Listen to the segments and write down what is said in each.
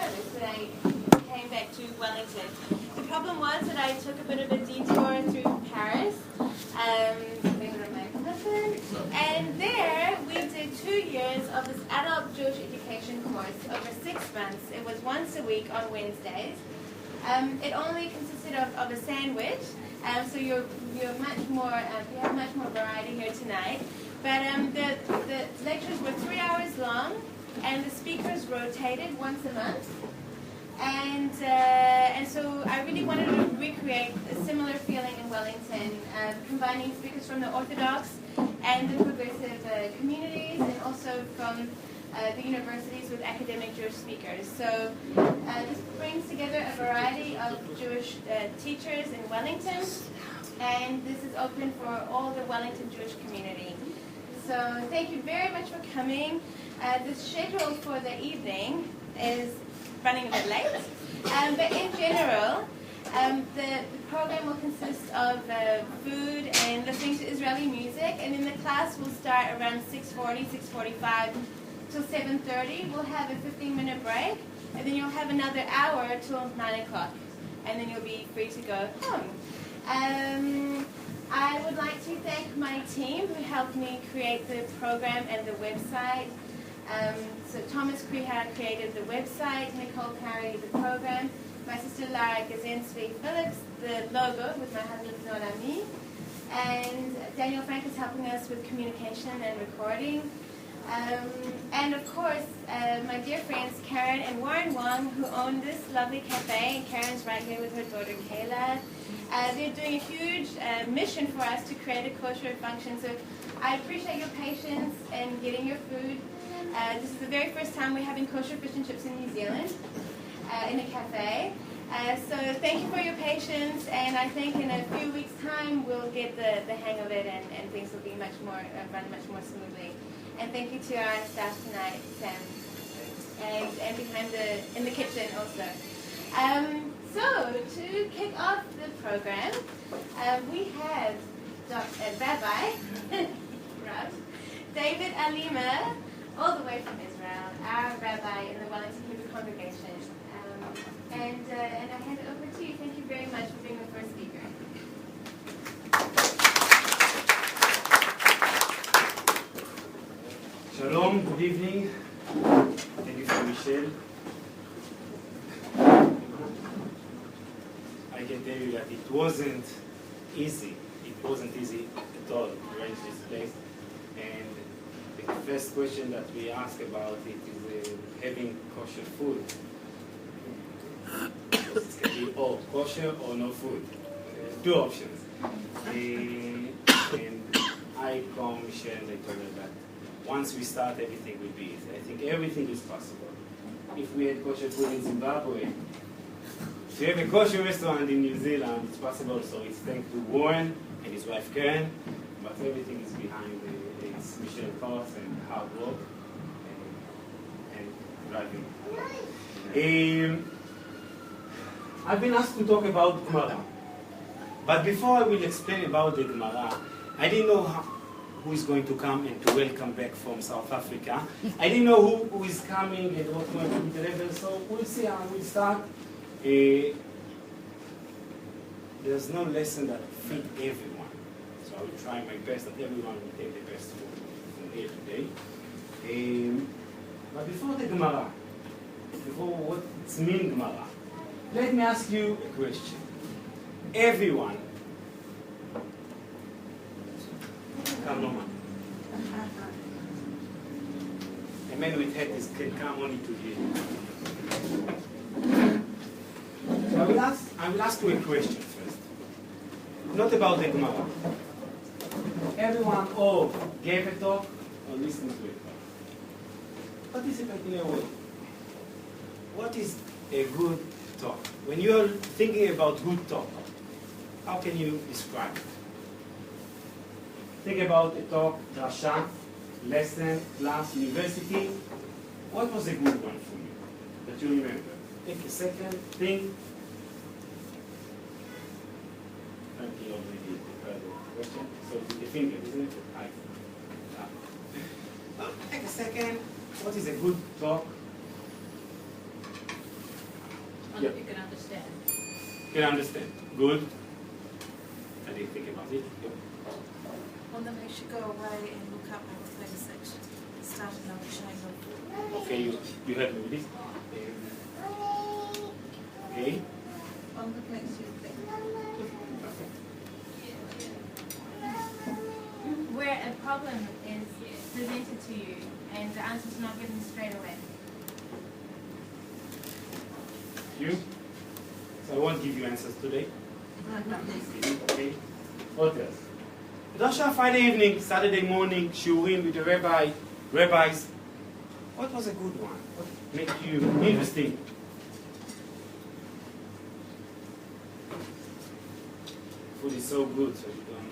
nervous when I came back to Wellington. The problem was that I took a bit of a detour through Paris, and there we did 2 years of this adult Jewish education course over 6 months. It was once a week on Wednesdays. It only consisted of a sandwich, so you're much more, you have much more variety here tonight. But the lectures were 3 hours long, and the speakers rotated once a month. And so I really wanted to recreate a similar feeling in Wellington, combining speakers from the Orthodox and the progressive communities, and also from the universities with academic Jewish speakers. So this brings together a variety of Jewish teachers in Wellington, and this is open for all the Wellington Jewish community. So thank you very much for coming. The schedule for the evening is running a bit late, but in general, the program will consist of food and listening to Israeli music, and then the class will start around 6:40, 6:45 till 7:30. We'll have a 15-minute break, and then you'll have another hour till 9 o'clock, and then you'll be free to go home. I would like to thank my team who helped me create the program and the website. So Thomas Creha created the website, Nicole Carey the program, my sister Lara Gazinsky-Phillips the logo with my husband Nolami, and Daniel Frank is helping us with communication and recording. And of course, my dear friends Karen and Warren Wong, who own this lovely cafe, and Karen's right here with her daughter Kayla. They're doing a huge mission for us to create a kosher function. So I appreciate your patience in getting your food. This is the very first time we're having kosher fish and chips in New Zealand in a cafe. So thank you for your patience, and I think in a few weeks' time we'll get the hang of it, and things will be much more run much more smoothly. And thank you to our staff tonight, Sam, and behind in the kitchen also. So to kick off the program, we have Rabbi David Alima, all the way from Israel, our rabbi in the Wellington Hebrew congregation. And I hand it over to you. Thank you very much for being the first speaker. Shalom, good evening. Thank you for Michelle. I can tell you that it wasn't easy. It wasn't easy at all to arrange this place. And the first question that we ask about it is having kosher food. It can be kosher or no food. Two options. And I called Michelle and I told her that once we start, everything will be easy. I think everything is possible. If we had kosher food in Zimbabwe, to have a kosher restaurant in New Zealand, it's possible. So it's thanks to Warren and his wife Karen, but everything is behind it's Michelle's thoughts and hard work and driving. I've been asked to talk about Gemara, but before I will explain about the Gemara, I didn't know who is going to come and to welcome back from South Africa. I didn't know who is coming and what's going to be the level, so we'll see how we'll start. There's no lesson that fit everyone, so I will try my best that everyone will take the best from here today. But before the Gemara, before what's mean Gemara, let me ask you a question. Everyone, come on. A man with head can come only to here. So I will ask you a question first. Not about the Gemara. Everyone gave a talk or listened to a talk. Participate in a way. What is a good talk? When you're thinking about good talk, how can you describe it? Think about a talk, drasha, lesson, class, university. What was a good one for you that you remember? Take a second, think. Frankie already prepared the question. So with the finger, isn't it? Take a second. What is a good talk? you can understand. You can understand. Good. I didn't think about it. Yeah. Well, then we should go away and look up our third section. Start another chain of. Okay, you help me with this. Okay. On the place you think. Where a problem is presented to you and the answer is not given straight away. You? So I won't give you answers today. Okay. What else? Drasha, Friday evening, Saturday morning, shiurim with the rabbis. What was a good one? What made you interesting? Food is so good, so you don't.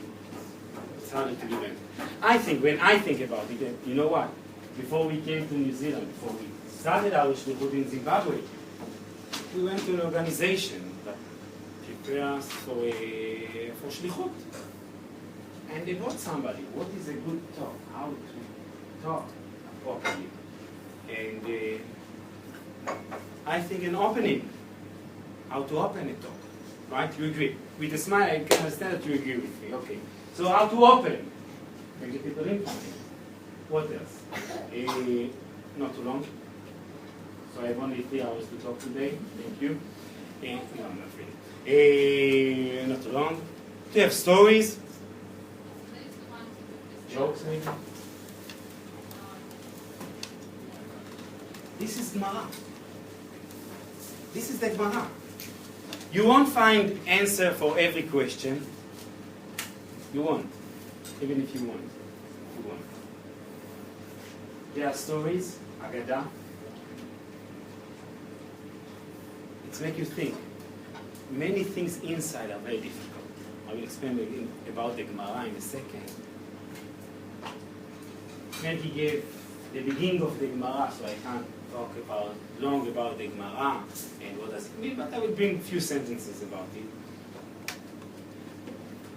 It's harder to live in. I think when I think about it, you know what? Before we came to New Zealand, before we started our shlichut in Zimbabwe, we went to an organization that prepared us for shlichut. And they brought somebody. What is a good talk? How to talk properly? And I think an opening. How to open a talk. Right? You agree? With a smile, I can understand that you agree with me. Okay. So how to open? Bring the people in for me. What else? Not too long. So I have only 3 hours to talk today. Thank you. No, I'm not really. Not too long. To have stories. Jokes maybe. This is Gemara. This is the Gemara. You won't find answer for every question. You won't. Even if you want. You won't. There are stories, Agada. It makes you think. Many things inside are very difficult. I will explain about the Gemara in a second. Maybe gave the beginning of the Gemara, so I can't talk long about the Gemara and what does it mean, but I will bring a few sentences about it.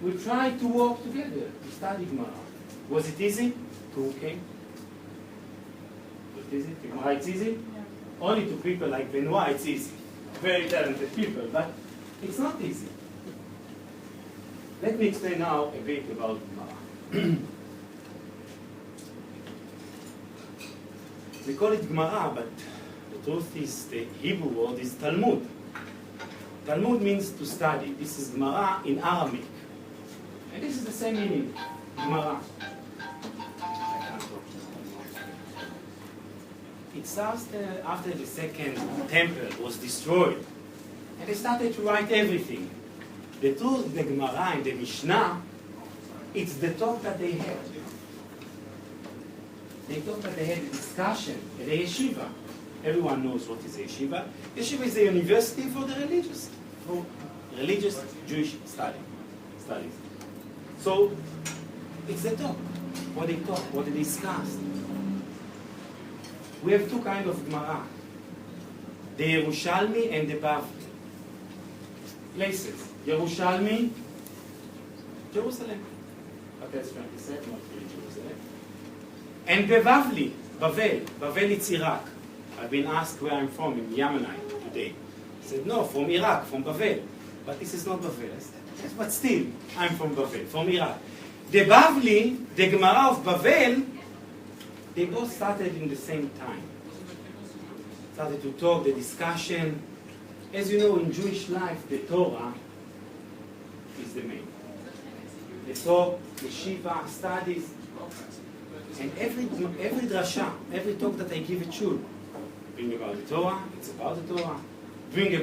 We tried to work together to study Gemara. Was it easy? Okay. Was it easy? The Gemara, it's easy? Yeah. Only to people like Benoit, it's easy. Very talented people, but it's not easy. Let me explain now a bit about Gemara. We call it Gemara, but the truth is the Hebrew word is Talmud. Talmud means to study. This is Gemara in Aramaic. And this is the same meaning, Gemara. It starts after the second temple was destroyed. And they started to write everything. The truth, the Gemara and the Mishnah, it's the talk that they had. They thought that they had a discussion at a yeshiva. Everyone knows what is a yeshiva. Yeshiva is a university for the religious Jewish studies. So it's the talk, what they talk, what they discussed. We have two kinds of Gemara: the Yerushalmi and the Bavli. Places: Yerushalmi, Jerusalem. Okay, that's 27, not really Jerusalem. And the Bavli, Bavel it's Iraq. I've been asked where I'm from, in Yemenite today. I said, no, from Iraq, from Bavel. But this is not Bavel. I said, yes, but still, I'm from Bavel, from Iraq. The Bavli, the Gemara of Bavel, they both started in the same time. Started to talk, the discussion. As you know, in Jewish life, the Torah is the main. The talk, the Shiva, studies. And every drasha, every talk that I give at shul, bring about the Torah, it's about the Torah. Bring a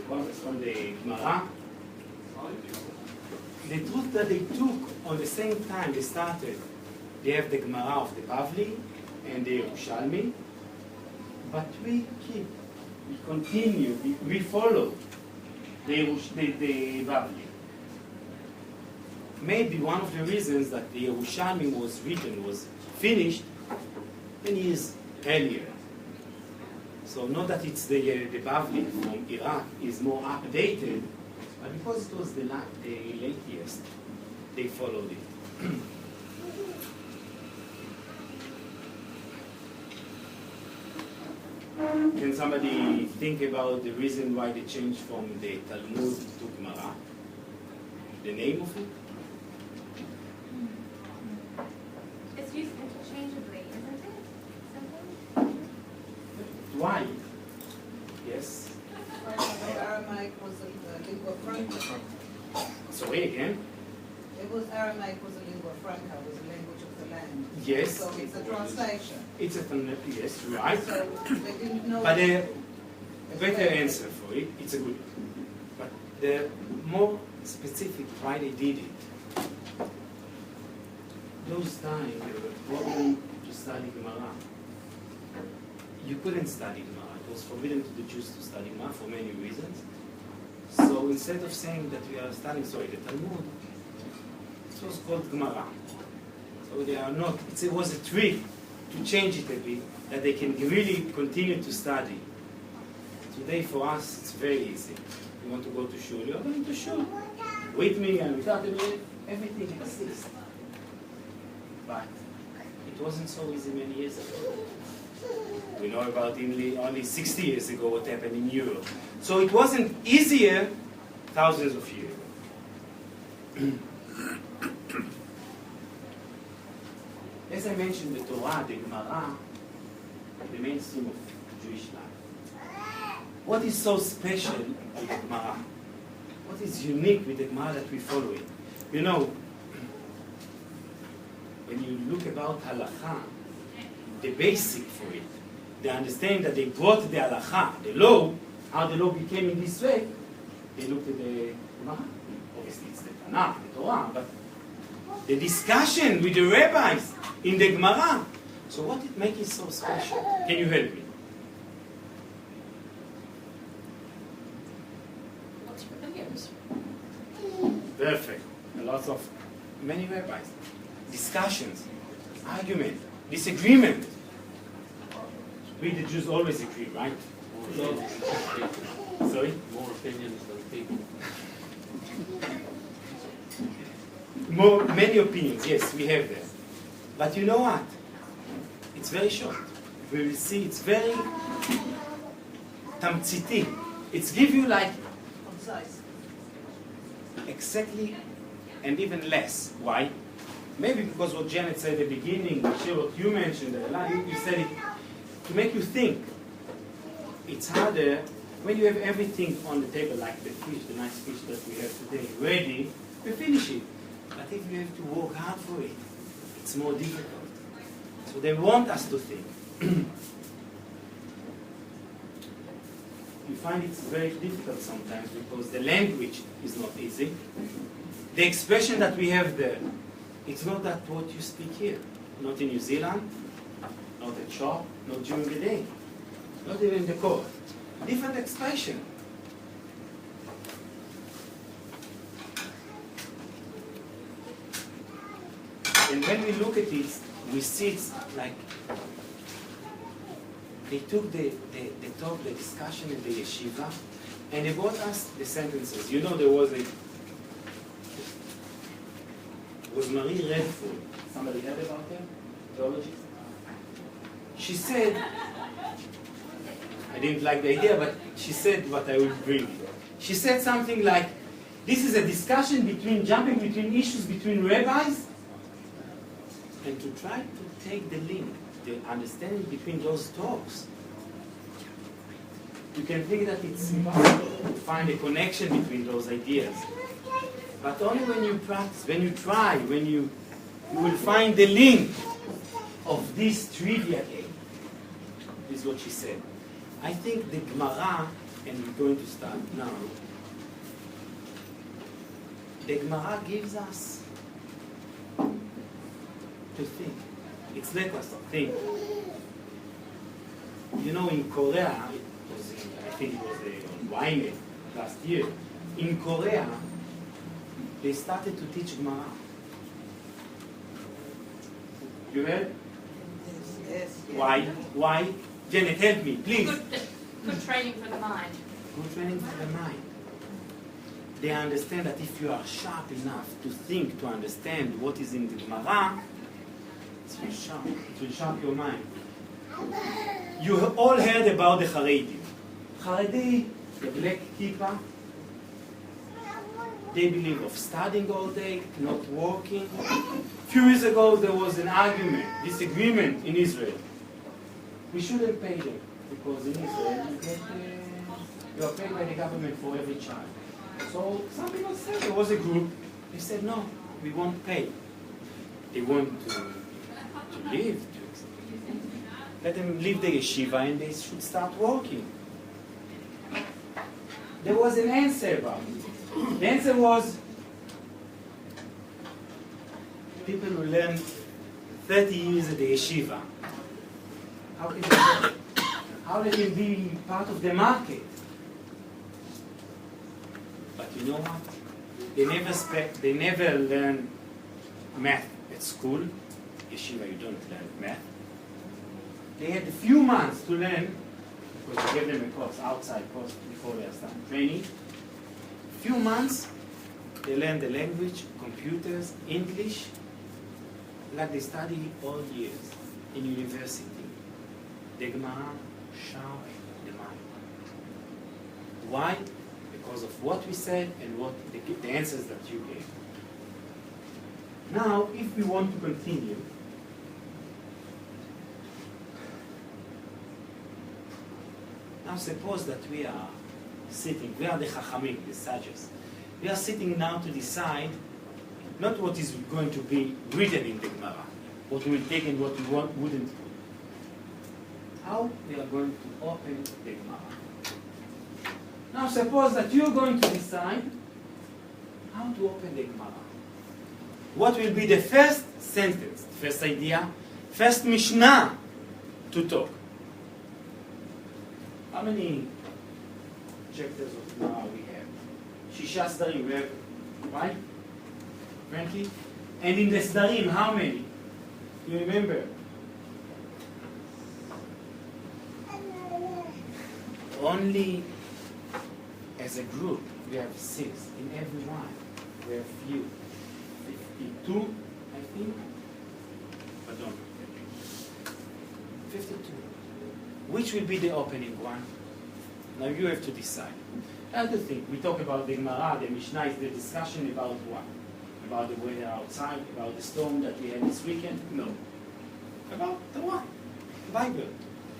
context from the Gemara. The truth that they took on the same time they started, they have the Gemara of the Bavli and the Yerushalmi, but we continue, we follow the Bavli. Maybe one of the reasons that the Yerushalmi was written, was finished 10 years earlier. So not that it's the Bavli from Iraq is more updated, but because it was the latest, they followed it. Can somebody think about the reason why they changed from the Talmud to Gemara? The name of it? It's used interchangeably, isn't it? Something? Why? Yes. Aramaic was a lingua franca. Sorry again? It was Aramaic was a lingua franca, was a language of the land. Yes. So it's a translation. It's a yes, right. So they didn't know. But a better answer for it, it's a good. But the more specific why they did it. Those times there was a problem to study Gemara. You couldn't study Gemara. It was forbidden to the Jews to study Gemara for many reasons. So instead of saying that we are studying, the Talmud, it was called Gemara. So they are not, it was a trick to change it a bit, that they can really continue to study. Today for us, it's very easy. You want to go to shul, you're going to shul. With me and without me, everything exists. But it wasn't so easy many years ago. We know about only 60 years ago what happened in Europe. So it wasn't easier thousands of years ago. As I mentioned, the Torah, the Gemara, the mainstream of Jewish life. What is so special with the Gemara? What is unique with the Gemara that we follow it? You know, when you look about halakha, the basic for it, the understanding that they brought the halakha, the law, how the law became in this way, they looked at the Gemara. Obviously it's the Tanakh, the Torah, but the discussion with the rabbis in the Gemara. So what it makes it so special? Can you help me? Lots of videos. Perfect. Lots of many rabbis. Discussions, argument, disagreement. We the Jews always agree, right? Sorry? More opinions than people. Many opinions, yes, we have that. But you know what? It's very short. We will see it's very tamtziti. It's give you like Concise. exactly and even less. Why? Maybe because what Janet said at the beginning, what you mentioned, you said it to make you think. It's harder when you have everything on the table, like the fish, the nice fish that we have today, ready, we finish it. But if you have to work hard for it, it's more difficult. So they want us to think. You find it's very difficult sometimes because the language is not easy. The expression that we have there, it's not that what you speak here. Not in New Zealand, not at shop, not during the day, not even in the court. Different expression. And when we look at it, we see it's like they took the talk, the discussion in the yeshiva, and they brought us the sentences. You know, there was Marie Redford. Somebody heard about her? Theologist? She said, I didn't like the idea, but she said what I would bring. She said something like, this is a discussion jumping between issues between rabbis, and to try to take the link, the understanding between those talks. You can think that it's impossible to find a connection between those ideas. But only when you practice, when you try, you will find the link of this trivia game. This is what she said. I think the Gemara, and we're going to start now, the Gemara gives us to think. It's let us think. You know, in Korea, I think it was on YNET last year, in Korea, they started to teach Gemara. You heard? Yes. Why? Why? Janet, help me, please. Good training for the mind. Good training for the mind. They understand that if you are sharp enough to think, to understand what is in the Gemara, it will sharp your mind. You all heard about the Haredi. Haredi, the black kippah, they believe of studying all day, not working. A few years ago there was an argument, disagreement in Israel. We shouldn't pay them because in Israel you are paid by the government for every child. So some people said, there was a group, they said no, we won't pay. They want to live, let them leave the yeshiva and they should start working. There was an answer about it. The answer was, people who learn 30 years at the yeshiva, how they can be part of the market? But you know what? They never learn math at school. Yeshiva, you don't learn math. They had a few months to learn, because we gave them a course, outside course, before they start training. A few months, they learn the language, computers, English, like they study all years in university. The Gemara, Shah, the mind. Why? Because of what we said and what the answers that you gave. Now, if we want to continue, now suppose that we are sitting, we are the Chachamim, the sages. We are sitting now to decide not what is going to be written in the Gemara, what we will take and what we wouldn't put. How we are going to open the Gemara. Now suppose that you are going to decide how to open the Gemara. What will be the first sentence, first idea, first Mishnah to talk? How many chapters of Gemara we have? Shisha Sdarim, we have, right? Frankie? And in the Sdarim, how many? You remember? Only as a group, we have 6. In every one, we have few. 52, I think. Pardon. 52. Which will be the opening one? Now you have to decide. I do think we talk about the Gemara, the Mishnah is the discussion about what? About the weather outside, about the storm that we had this weekend? No. About the what? The Bible.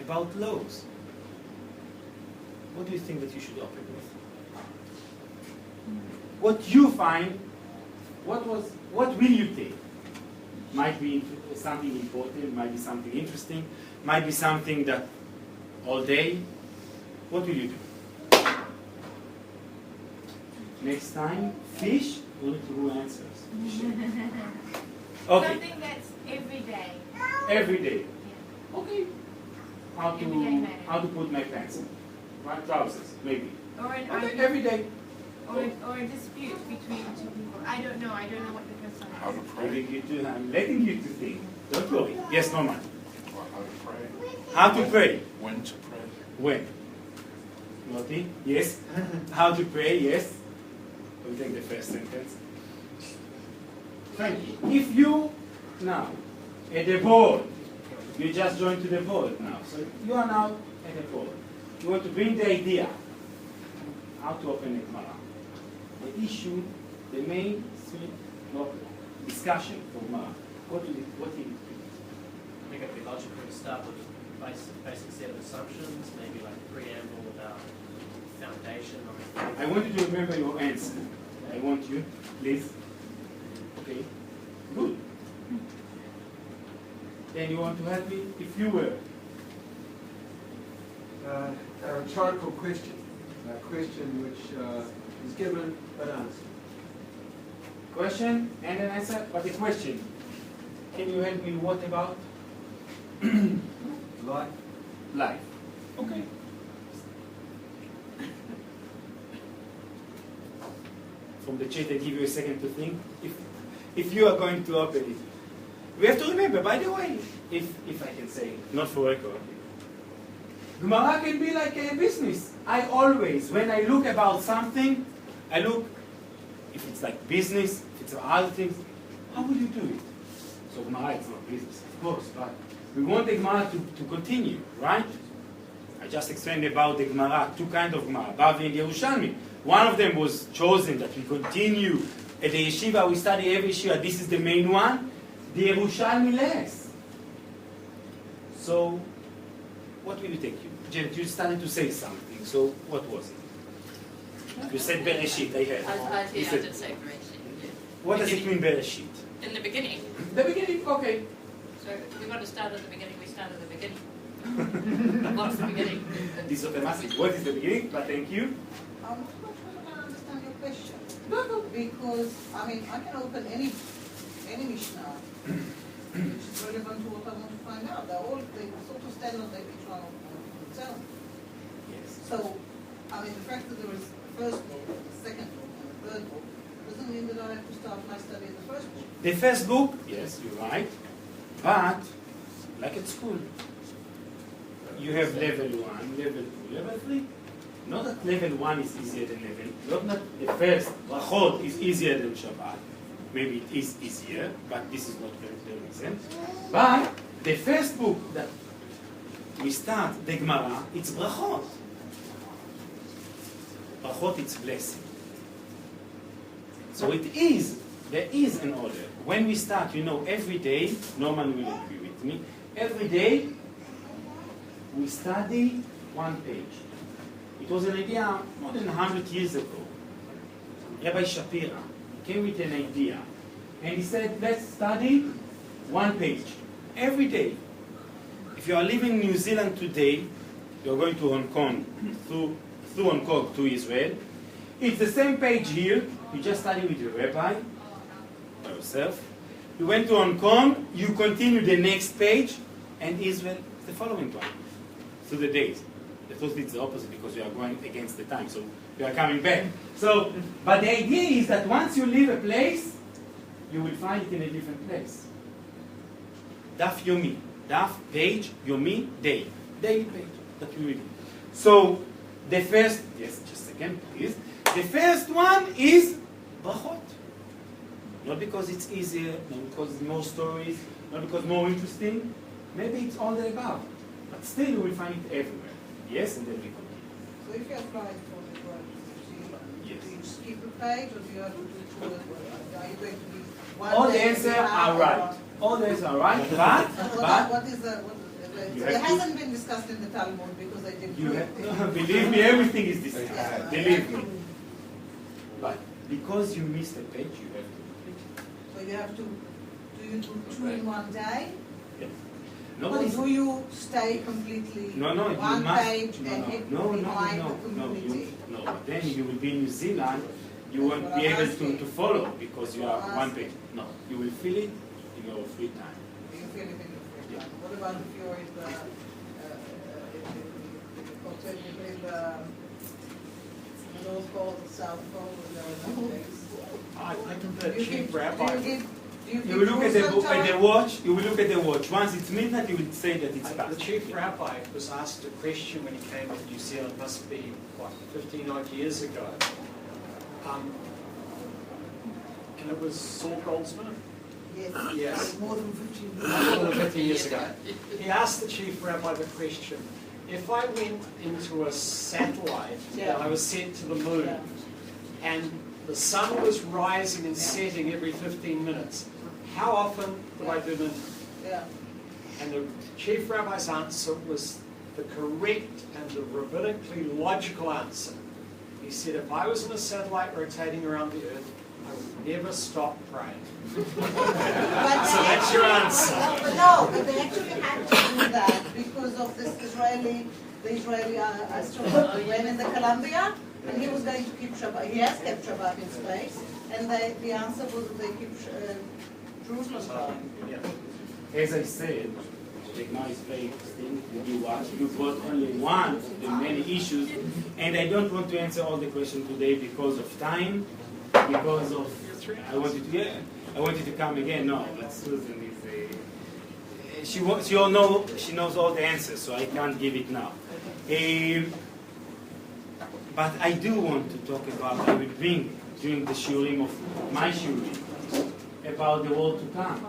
About laws. What do you think that you should open with? What you find, what will you take? Might be something important, might be something interesting, might be something that all day. What will you do? Next time, fish, only 2 answers. Okay. Something that's every day. Every day. Yeah. Okay. How to put my pants in? My trousers, maybe. Or an Okay, argument, every day. or a dispute between 2 people. I don't know what the first one How to is. pray. I'm letting you to think. Don't worry. Yes, Norman. Or how to pray. How to pray? When to pray. When? Naughty? Yes. How to pray? Yes. We'll take the first sentence. Frankie, if you now at the board, you just joined to the board now, so you are now at the board. You want to bring the idea how to open a Gemara. The issue, the main discussion for Gemara. What do you think? I think it'd be logical to start with a basic set of assumptions, maybe like a preamble about foundation or I want you to remember your answer. I want you, please. Okay. Good. Then you want to help me? If you were. A rhetorical question. A question which is given but answered. Question and an answer, but the question. Can you help me what about? Life. Life. Okay. From the chat, I give you a second to think. If you are going to open it. We have to remember, by the way, if I can say, not for record, Gemara can be like a business. I always, when I look about something, I look, if it's like business, if it's other things, how will you do it? So Gemara, it's not business, of course, but we want the Gemara to continue, right? I just explained about the Gemara, two kinds of Gemara, Bavli and Yerushalmi. One of them was chosen that we continue at the yeshiva, we study every yeshiva, this is the main one. The Yerushalmi less. So, what will you take? Janet, you started to say something, so what was it? You said Bereshit, I heard. I did say Bereshit. Yeah. What does it mean Bereshit? In the beginning. The beginning, okay. So if we want to start at the beginning, we start at the beginning. What's the beginning? This is automatic. What is the beginning? But thank you. I'm not sure if I understand your question. Because, I mean, I can open any Mishnah which is relevant to what I want to find out. They sort of stand on each one of themselves. Yes. So, I mean, the fact that there is a first book, a second book, and a third book, doesn't mean that I have to start my study at the first book. The first book, yes, you're right. But, like at school, you have level 1, level 2, level 3. Not that level 1 is easier than level, not the first, Brachot is easier than Shabbat. Maybe it is easier, but this is not very recent. But the first book that we start, the Gemara, it's Brachot. Brachot, it's blessing. So there is an order. When we start, every day, Norman will agree with me, every day we study one page. It was an idea more than 100 years ago. Rabbi Shapira came with an idea, and he said, let's study one page every day. If you are living in New Zealand today, you're going to Hong Kong, through Hong Kong to Israel. It's the same page here. You just study with your rabbi, by yourself. You went to Hong Kong, you continue the next page, and Israel, the following one, through the days. Of course, it's the opposite because you are going against the time, so you are coming back. So, but the idea is that once you leave a place, you will find it in a different place. Daf Yomi, Daf, page, Yomi, day. Daily page that you read. So, the first, yes, just a second, please. The first one is Brachot. Not because it's easier, not because it's more stories, not because more interesting. Maybe it's all the above. But still, you will find it everywhere. Yes, and then we continue. So if you apply for the grant, Yes. do you skip a page or do you have to do two as well? Are you going to be one All the day answers you have are or- right. All the answers are right, but What is the You it have to- hasn't been discussed in the Talmud because I didn't you do it. have, believe me, everything is discussed. Yeah. Believe me. But because you missed a page, you have to complete it. So you have to, do you do two in one day? Yes. Or Nobody's. do you stay completely No, you one must. page and hit behind the community? No. Then you will be in New Zealand. You That's won't what be I'm able asking. to follow because you are I'm one asking. page. No, you will feel it in your free time. Do you feel it in your free time? What about if you're in the, in the North Pole, the South Pole, and there are no days? I think the You chief give- rabbi, do you You give will look at the Jerusalem at the time? watch. You will look at the watch. Once it's midnight, you will say that it's the past. chief rabbi was asked a question when he came to New Zealand, must be, 15 odd years ago. And it was Saul Goldsmith. Yes. Yes. More than 15 years. More than 50 years ago. He asked the chief rabbi the question, if I went into a satellite Yeah. and I was sent to the moon, Yeah. and the sun was rising and setting every 15 minutes, how often would I do it? Yeah. And the chief rabbi's answer was the correct and the rabbinically logical answer. He said, if I was in a satellite rotating around the earth, I would never stop praying. So that's your answer. No, but they actually had to do that because of the Israeli astronaut who went in the Columbia, and he was going to keep Shabbat. He has kept Shabbat in space, and the answer was that they keep Jerusalem time. Yeah. As I said, the Gemara is very interesting. You brought only one of the many issues, and I don't want to answer all the questions today because of time, because of I wanted to come again. No, but Susan is she knows all the answers, so I can't give it now. But I do want to talk about. I will bring during the shurim of my shurim about the world to come.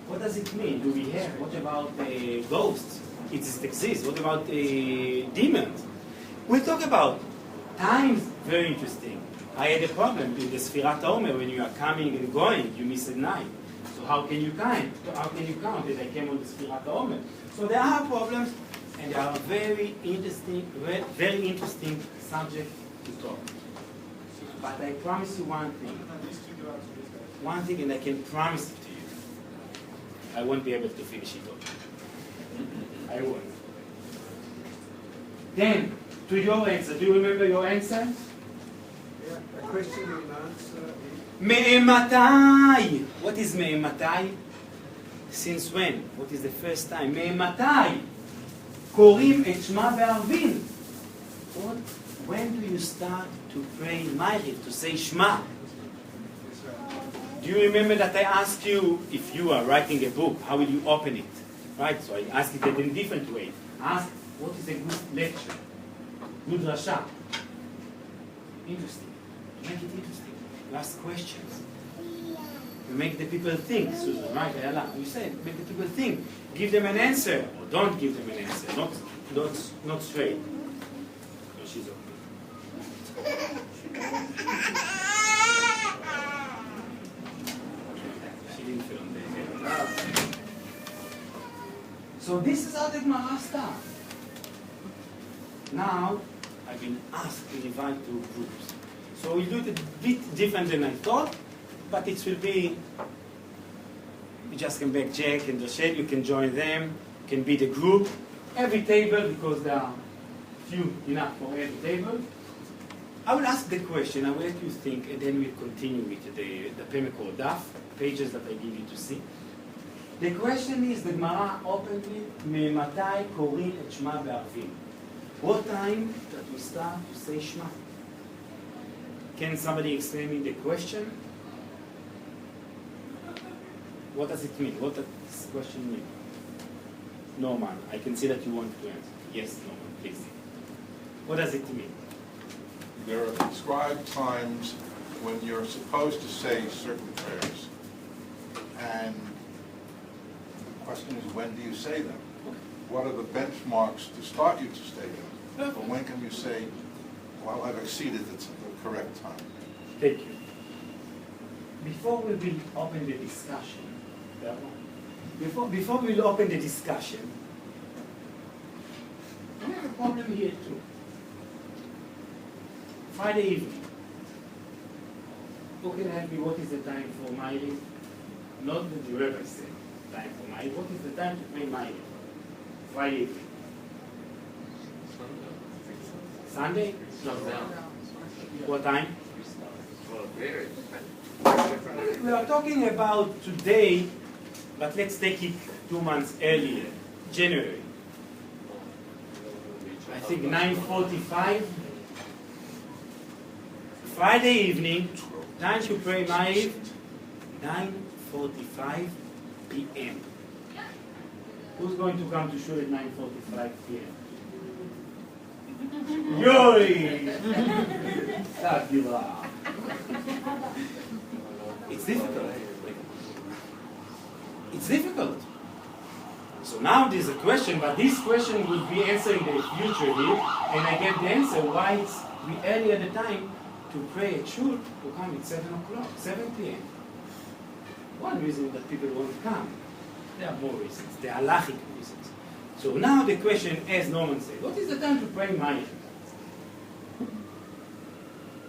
What does it mean? Do we have? What about ghosts? it exists. What about demons? We talk about times, very interesting. I had a problem with the Sfirat HaOmer. When you are coming and going, you miss a night. So how can you count? How can you count that I came on the Sfirat HaOmer? So there are problems, and they are very interesting subject to talk. But I promise you one thing. One thing, and I can promise it to you. I won't be able to finish it all. I won't. Then, to your answer. Do you remember your answer? Yeah, a question and answer. Me'ematai. What is me'ematai? Since when? What is the first time? Me'ematai. Korim et shma be'arvin. What? When do you start to pray Ma'ariv, to say Shema? Do you remember that I asked you, if you are writing a book, how will you open it? Right? So I asked it in a different way. Ask, what is a good lecture? Good rasha? Interesting. Make it interesting. You ask questions. You make the people think, Susan, right? You said, make the people think. Give them an answer, or don't give them an answer. Not straight. So she's okay. She didn't feel on the head. So this is how the Gemara starts. Now, I've been asked to divide two groups. So we'll do it a bit different than I thought, but it will be, you just come back, Jack and Rochelle, you can join them, you can be the group. Every table, because there are few enough for every table. I will ask the question, I will let you think, and then we'll continue with the Pemeko Daf, pages that I give you to see. The question is, the Gemara opened with, Me'ematai korin et shma be'arvin. What time that we start to say Shema? Can somebody explain me the question? What does it mean? What does this question mean? Norman, I can see that you want to answer. Yes, Norman, please. What does it mean? There are prescribed times when you're supposed to say certain prayers. And the question is, when do you say them? What are the benchmarks to start you to say them? But when can you say, well, I've exceeded the correct time? Thank you. Before we will open the discussion, before we will open the discussion, we have a problem here too. Friday evening. Who can help me? What is the time for Ma'ariv? Not the Rabbi said time for Ma'ariv. What is the time to pray Ma'ariv? Friday evening. Sunday? No. What time? We are talking about today, but let's take it 2 months earlier, January. I think 9:45. Friday evening, time to pray Ma'ariv, 9:45 p.m. Who's going to come to shul at 9:45 p.m.? Yoi! It's difficult. It's difficult. So now there's a question, but this question would be answered in the future here, and I get the answer why it's early at the time to pray at shul to come at 7 o'clock, 7 p.m. One reason that people won't come. There are more reasons. There are halachic reasons. So now the question, as Norman said, what is the time to pray Ma'ariv?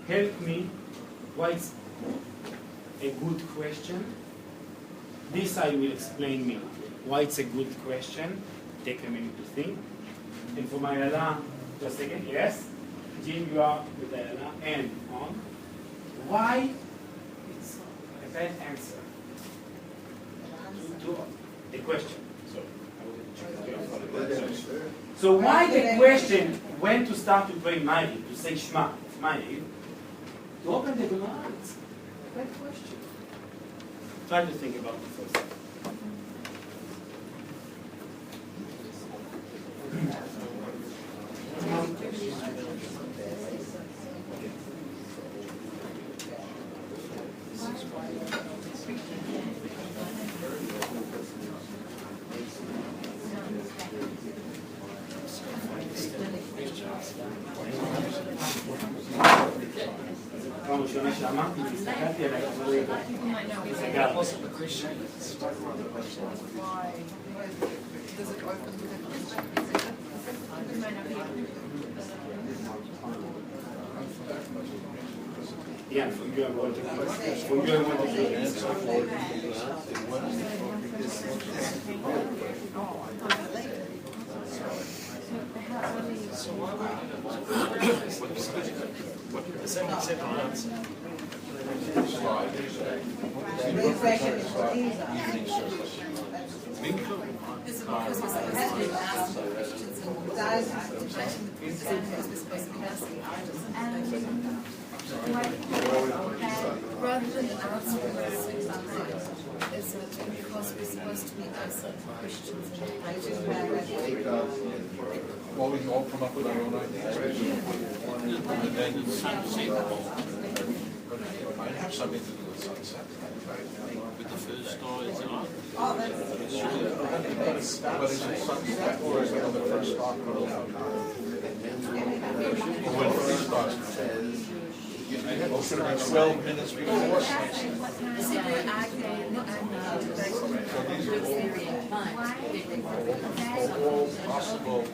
Help me. Why it's a good question? This I will explain me. Why it's a good question. Take a minute to think. And for my Allah, just a second. Yes? Jim, you are with Allah and on. Why it's a bad answer to the question. So why the question when to start to pray Ma'ariv, to say Shema, Ma'ariv, to open the Gemara? It's a bad question. Try to think about it first. פעם ראשונה שאמרתי, הסתכלתי עליי, סגר. Yeah, from you I want to Rather than answering those things, is because we're supposed to be answering questions Well, we can all come up with our own ideas. And then you see the whole. Might have something to do with sunset. With the first star, is it on? But is it sunset or is it when the first star comes out? Or when the first star comes out? Or should it be 12 minutes before sunset? So these are all possible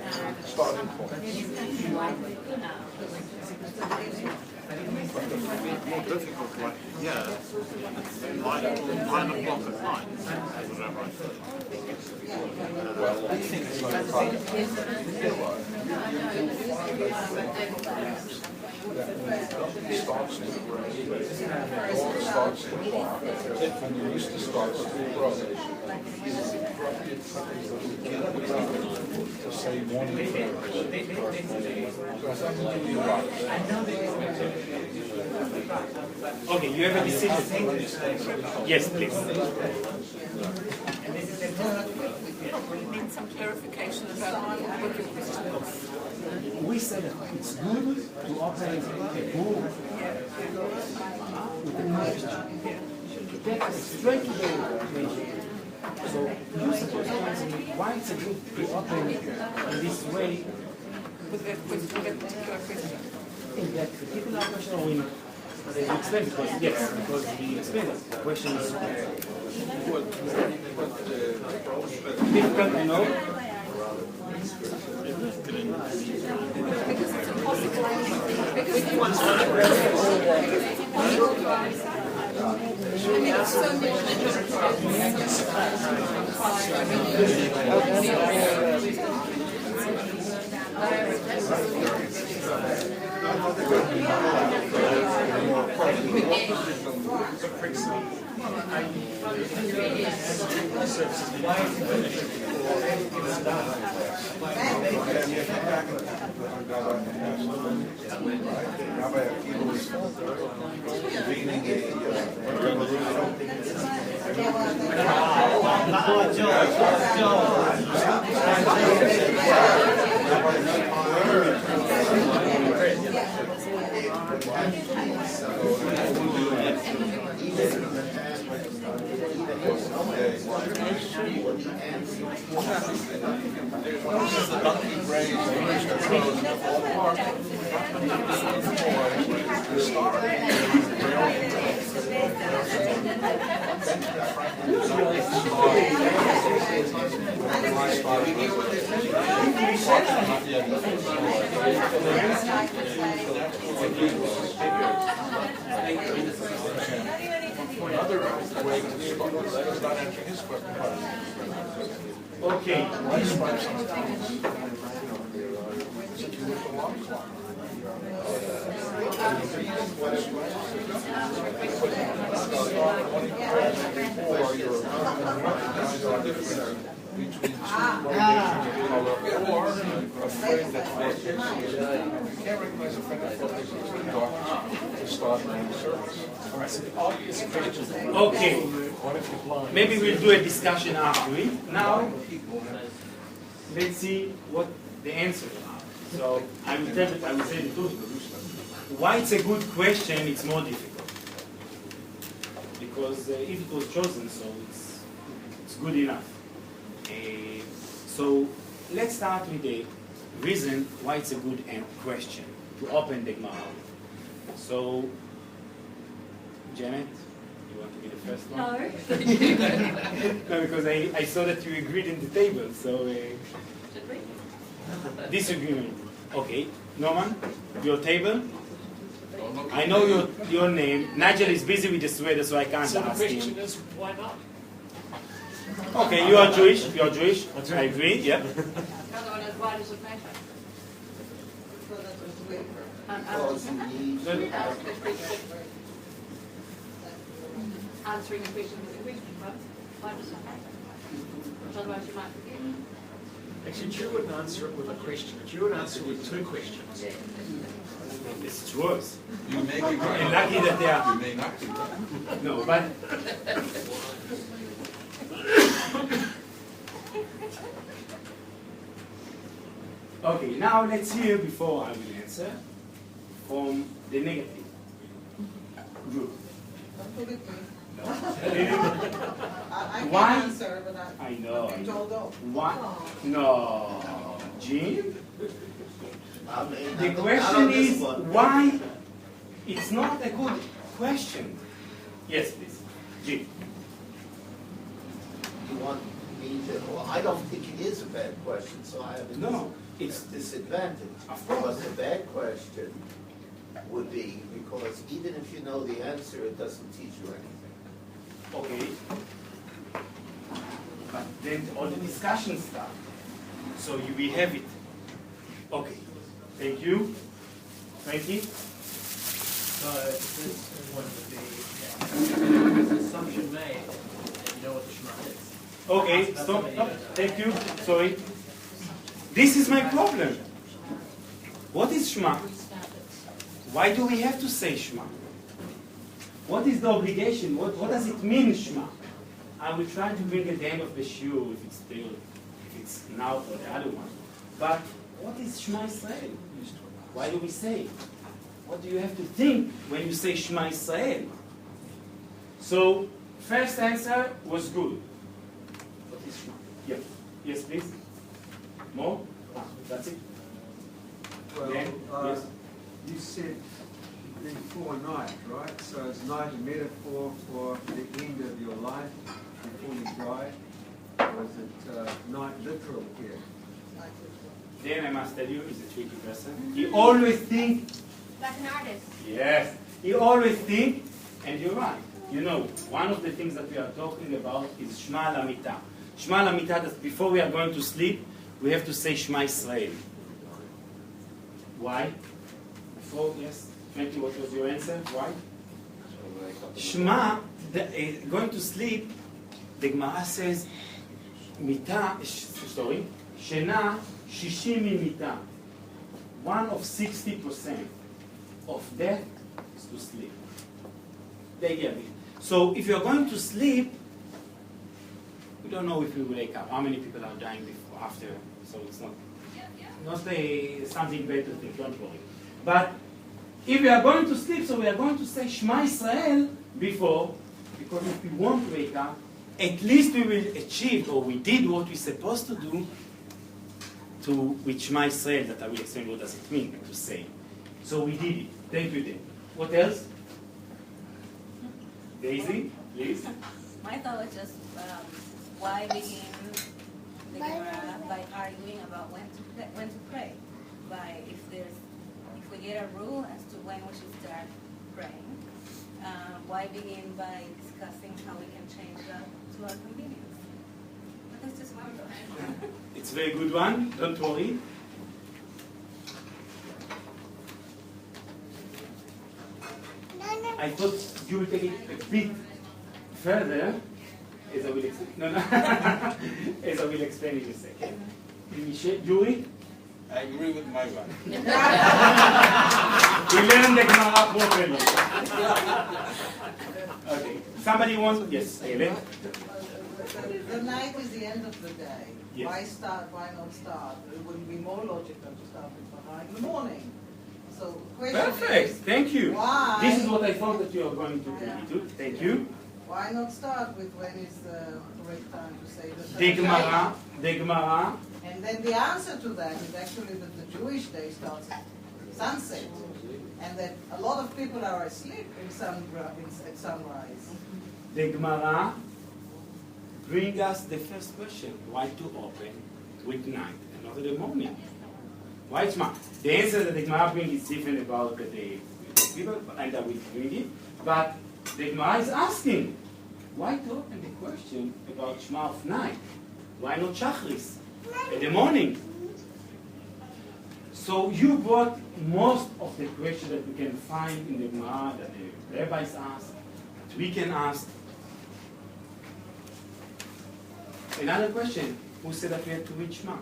starting points. More difficult, like, yeah, 9 o'clock at night. Was that right? Well, I think it's going to probably that when it starts to grow, all starts to clock, and the rooster starts to grow. To say morning prayers. Okay, you have a decision. Yes, please. We need some clarification about what your question is. We said that it's good to open a book with a question. Get straight to the question. So you're supposed to answer me why it's a good to open in this way. With that particular question. In that particular question, or in the explain because yes, because we explained it. The question is difficult, you know. Because it's impossible. Because it's so Rabbi Akiva was convening the donkey raised Another way to start is not answering his question. Okay. Why strike sometimes? It's a Jewish alarm clock. Or you're between two variations of color, or a friend that focuses. You can't recognize a friend that focuses in the dark to start main service. Okay. Maybe we'll do a discussion after it. Now, let's see what the answers are. So I will say the truth. Why it's a good question, it's more difficult. Because if it was chosen, so it's good enough. So let's start with the reason why it's a good question to open the Gemara. So, Janet, you want to be the first one? No. No, because I saw that you agreed in the table, so... Should we? Disagreement. Okay. Norman, your table? I know your name. Nigel is busy with the sweater, so I can't So the ask him. question is, why not? Okay, you are Jewish. You are Jewish. I agree. Yeah. The other one is, why does it matter? Answering a question with a question, but why does it matter? Otherwise you might forget. Actually, you wouldn't answer it with a question, but you would answer it with two questions. It's worse. You may be right. And lucky that they are. You may not be right. No, but. Okay, now let's hear, before I will answer, from the negative group. Don't put it me. No. I Why? can answer, but I know. I'm told off. Why? No. Jean? The I question don't is this one. why it's not a good question. Yes, please. Jean. You want me to, well, I don't think it is a bad question, so I have a No, it's disadvantage. Of course. But the bad question would be, because even if you know the answer, it doesn't teach you anything. okay. But then all the discussion start. So we have it. Okay. Thank you. Frankie? So this one would be assumption made that you know what the Shema is. Okay, That's stop. something you Stop. don't know. Thank you. Sorry. This is my problem. What is Shema? Why do we have to say Shema? What is the obligation? What does it mean, Shema? I will try to bring at the end of the shiur if it's now or the other one. But what is Shema Israel? Why do we say it? What do you have to think when you say Shema Israel? So, first answer was good. What is Shema? Yeah. Yes, please. More? That's it. Well, Then, yes. you said before night, right? So is night a metaphor for the end of your life before you die? Or is it night literal here? Then I must tell you, he's a tricky person. He always thinks, Like an artist. yes, he always thinks, and you're right. You know, one of the things that we are talking about is Shema Lamita. Shema Lamita, that before we are going to sleep, we have to say Shema Israel. Why? Before, yes. Frankie, what was your answer? Why? Shema, going to sleep, the Gemara says, Shena, 60 mimita. One of 60% of death is to sleep. So if you're going to sleep, we don't know if we will wake up. How many people are dying before, after? So it's not something bad to think, don't worry. But if we are going to sleep, so we are going to say Shema Israel before, because if we won't wake up, at least we will achieve, or we did what we're supposed to do, with Shema Israel, that I will explain what does it mean to say. So we did it. Thank you, then. What else? Daisy, please. My thought was just why begin the Gemara by arguing about when to pray? If we get a rule as to when we should start praying, why begin by discussing how we can change that to our convenience? But that's just one thought. It's a very good one. Don't worry. I thought you would take it a bit further, as I will explain. No, as I will explain in a second. Yuri? I agree with my wife. We learned the Gemara properly. Okay. Somebody wants? Yes, Ellen? The night is the end of the day. Yes. Why start? Why not start? It would be more logical to start with Bahar in the morning. So question Perfect. is, Thank you. why? This is what I thought that you are going to do. Thank you. Why not start with when is the correct time to say the The Gemara And then the answer to that is actually that the Jewish day starts at sunset, and that a lot of people are asleep at sunrise. The Gemara bring us the first question: why to open with night and not in the morning? Why it's Shema? The answer that the Gemara brings is different about the people, and I will bring it. But the Gemara is asking, why to open the question about Shema of night? Why not Shachris in the morning? So you brought most of the questions that we can find in the Gemara, that the rabbis asked, that we can ask. Another question, who said that we have to read Shema?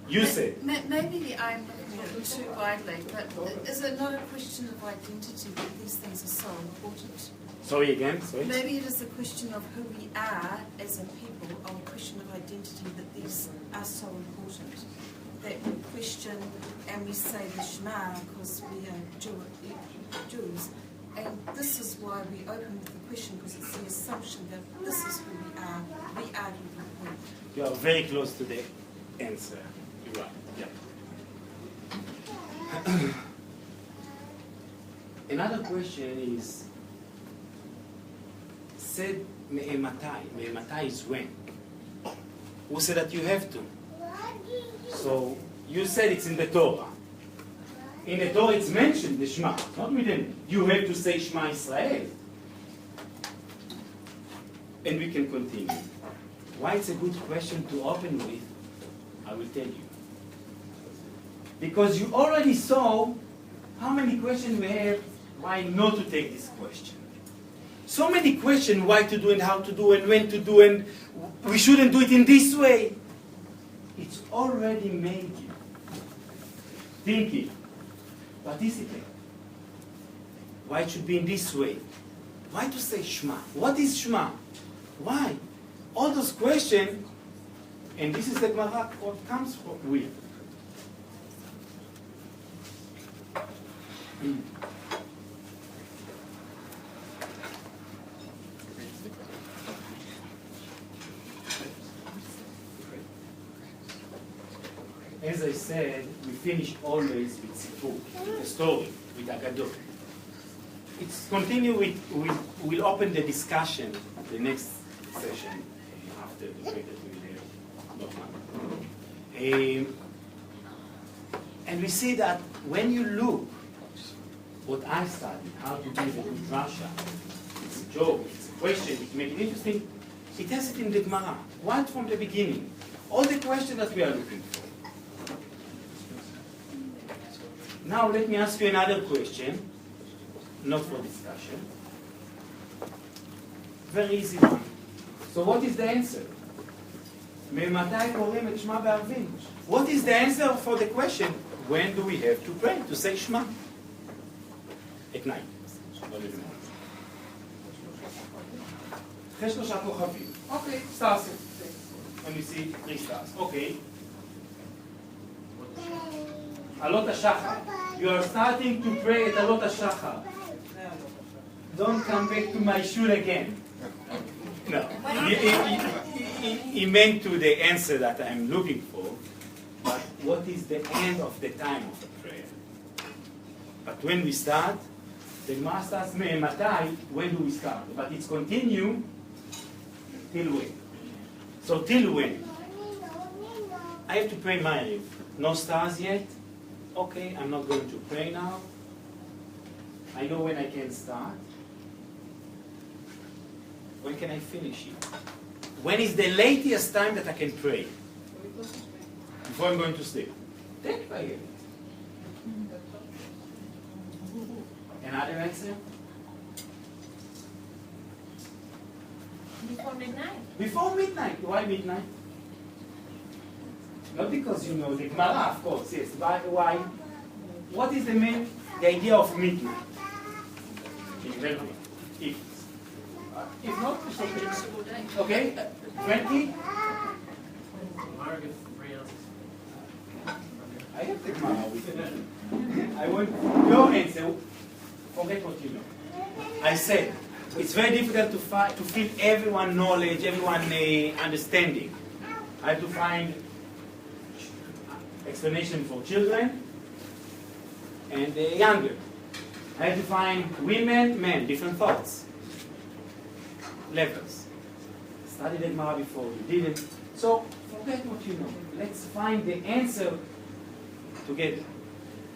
You said. Maybe I'm looking at it too widely, but is it not a question of identity that these things are so important? Sorry again, sorry. Maybe it is a question of who we are as a people, or a question of identity that these are so important. That we question and we say the Shema because we are Jews. And this is why we open with the question, because it's the assumption that this is who we are. We argue with who. You are very close to the answer. You are, yeah. Another question is, said me'ematai is when? Who said that you have to? So you said it's in the Torah. In the Torah it's mentioned, the Shema. Not within. You have to say Shema Israel. And we can continue. Why it's a good question to open with, I will tell you. Because you already saw how many questions we have, why not to take this question. So many questions, why to do and how to do and when to do, and we shouldn't do it in this way. It's already made you thinking, participate. Why it should be in this way? Why to say Shema? What is Shema? Why? All those questions, and this is the Gemara what comes with. As I said, we finish always with Sipur, with a story, with Agadot. It's continue with, we'll open the discussion, the next session, after the break that we will have. And we see that when you look what I studied, how to give a good Russia, it's a joke, it's a question, it makes it interesting, it has it in the Gemara, right from the beginning. All the questions that we are looking for. Now let me ask you another question, not for discussion. Very easy one. So what is the answer? What is the answer for the question? When do we have to pray, to say Shema? At night. not in the morning. אחרי 3 כוכבים. אוקיי, stars. Let me see 3 stars. אוקיי. עלות השחר. You are starting to pray at עלות השחר. Don't come back to my shul again. No. He meant to the answer that I'm looking for. But what is the end of the time of the prayer? But when we start, the Gemara starts me'ematai, when do we start? But it's continue till when? So till when? I have to pray Ma'ariv. No stars yet? Okay, I'm not going to pray now. I know when I can start. When can I finish it? When is the latest time that I can pray? Before I'm going to sleep. Take by it. Another answer? Before midnight. Before midnight. Why midnight? Not because you know the Gemara, of course, yes. Why? What is the idea of midnight? If not, it's okay. Okay, 20? I have the Gemara with me. I want your answer. Forget what you know. I said, it's very difficult to feel everyone knowledge, everyone understanding. I have to find explanation for children and younger. I have to find women, men, different thoughts, levels. Studied the Gemara before, you didn't. So forget what you know. Let's find the answer together.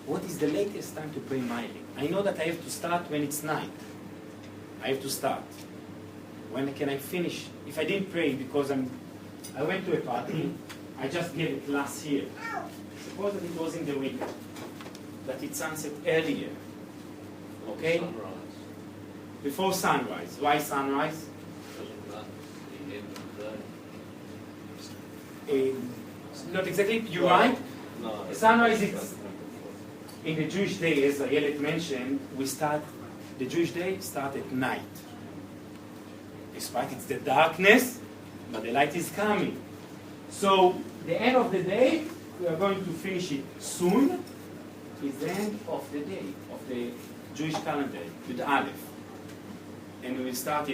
What is the latest time to pray Mailing? I know that I have to start when it's night. I have to start. When can I finish? If I didn't pray because I went to a party, I just gave a class here. Suppose that it was in the winter, that it's sunset earlier. Okay? Sunrise. Before sunrise. Why sunrise? Doesn't matter. The end of the day. Not exactly. You're right. No. Sunrise is in the Jewish day, as Ayelet mentioned, the Jewish day starts at night. Despite it's the darkness, but the light is coming. So the end of the day, we are going to finish it soon, is the end of the day, of the Jewish calendar, Yud Aleph. And we will start